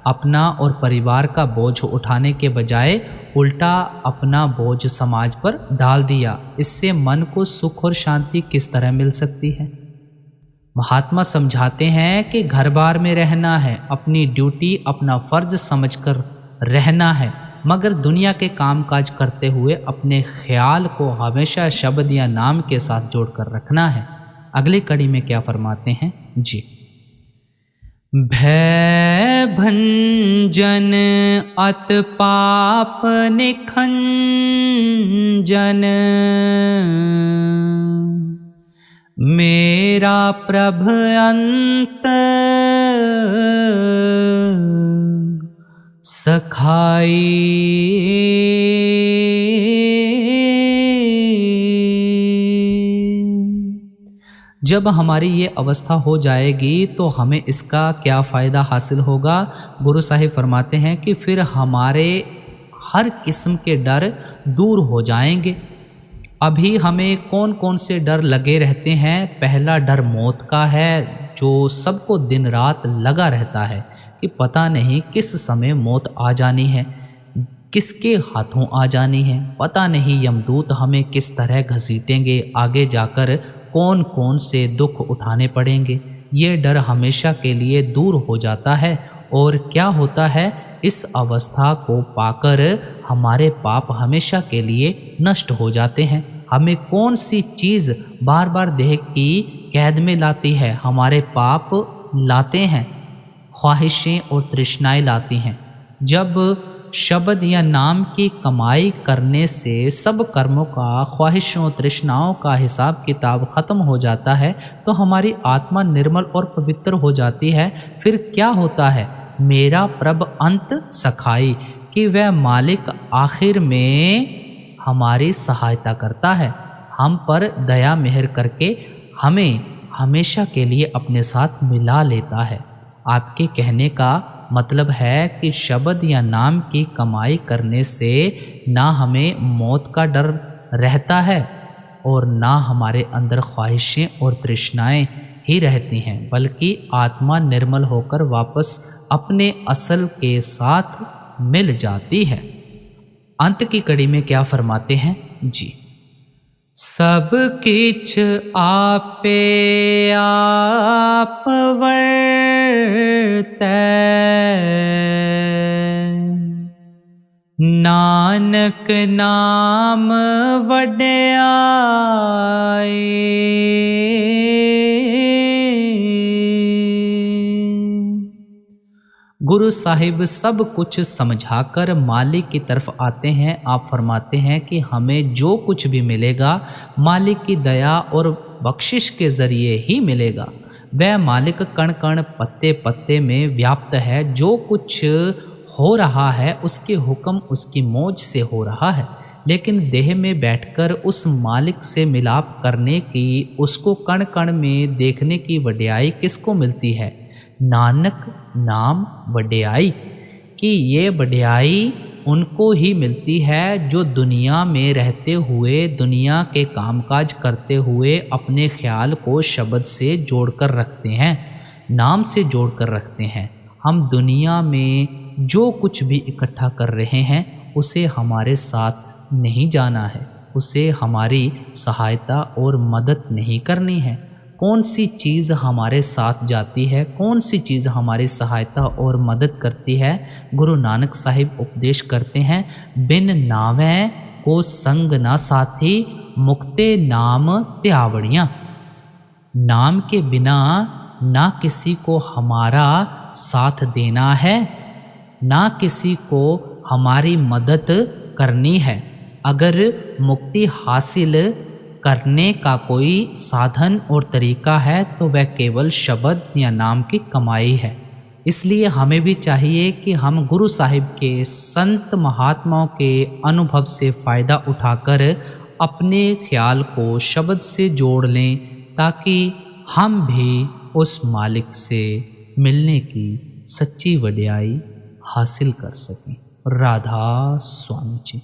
अपना और परिवार का बोझ उठाने के बजाय उल्टा अपना बोझ समाज पर डाल दिया। इससे मन को सुख और शांति किस तरह मिल सकती है? महात्मा समझाते हैं कि घर बार में रहना है, अपनी ड्यूटी अपना फर्ज समझकर रहना है, मगर दुनिया के कामकाज करते हुए अपने ख्याल को हमेशा शब्द या नाम के साथ जोड़कर रखना है। अगली कड़ी में क्या फरमाते हैं जी। भय भंजन अत पाप निखंजन, मेरा प्रभ अंत सखाई। जब हमारी ये अवस्था हो जाएगी तो हमें इसका क्या फ़ायदा हासिल होगा? गुरु साहिब फरमाते हैं कि फिर हमारे हर किस्म के डर दूर हो जाएंगे। अभी हमें कौन कौन से डर लगे रहते हैं? पहला डर मौत का है, जो सबको दिन रात लगा रहता है कि पता नहीं किस समय मौत आ जानी है, किसके हाथों आ जानी है, पता नहीं यमदूत हमें किस तरह घसीटेंगे, आगे जाकर कौन कौन से दुख उठाने पड़ेंगे। ये डर हमेशा के लिए दूर हो जाता है। और क्या होता है, इस अवस्था को पाकर हमारे पाप हमेशा के लिए नष्ट हो जाते हैं। हमें कौन सी चीज़ बार बार देह की कैद में लाती है? हमारे पाप लाते हैं, ख्वाहिशें और तृष्णाएं लाती हैं। जब शब्द या नाम की कमाई करने से सब कर्मों का, ख्वाहिशों, तृष्णाओं का हिसाब किताब ख़त्म हो जाता है तो हमारी आत्मा निर्मल और पवित्र हो जाती है। फिर क्या होता है? मेरा प्रभ अंत सखाई, कि वह मालिक आखिर में हमारी सहायता करता है, हम पर दया मेहर करके हमें हमेशा के लिए अपने साथ मिला लेता है। आपके कहने का मतलब है कि शब्द या नाम की कमाई करने से ना हमें मौत का डर रहता है और ना हमारे अंदर ख्वाहिशें और तृष्णाएं ही रहती हैं, बल्कि आत्मा निर्मल होकर वापस अपने असल के साथ मिल जाती है। अंत की कड़ी में क्या फरमाते हैं जी। सब किछ आपे आप वर्तै, नानक नाम वड्याई। गुरु साहिब सब कुछ समझाकर मालिक की तरफ आते हैं। आप फरमाते हैं कि हमें जो कुछ भी मिलेगा मालिक की दया और बख्शिश के ज़रिए ही मिलेगा। वह मालिक कण कण पत्ते पत्ते में व्याप्त है। जो कुछ हो रहा है उसके हुक्म उसकी मौज से हो रहा है, लेकिन देह में बैठकर उस मालिक से मिलाप करने की, उसको कण कण में देखने की वड्याई किसको मिलती है? नानक नाम वड्याई, कि ये वड्याई उनको ही मिलती है जो दुनिया में रहते हुए, दुनिया के कामकाज करते हुए अपने ख्याल को शब्द से जोड़कर रखते हैं, नाम से जोड़कर रखते हैं। हम दुनिया में जो कुछ भी इकट्ठा कर रहे हैं उसे हमारे साथ नहीं जाना है, उसे हमारी सहायता और मदद नहीं करनी है। कौन सी चीज़ हमारे साथ जाती है, कौन सी चीज़ हमारी सहायता और मदद करती है। गुरु नानक साहिब उपदेश करते हैं, बिन नावे को संग ना साथी, मुक्ते नाम त्यावड़ियाँ। नाम के बिना ना किसी को हमारा साथ देना है, ना किसी को हमारी मदद करनी है। अगर मुक्ति हासिल करने का कोई साधन और तरीका है तो वह केवल शब्द या नाम की कमाई है। इसलिए हमें भी चाहिए कि हम गुरु साहिब के, संत महात्माओं के अनुभव से फ़ायदा उठाकर अपने ख्याल को शब्द से जोड़ लें, ताकि हम भी उस मालिक से मिलने की सच्ची वडियाई हासिल कर सकें। राधा स्वामी जी।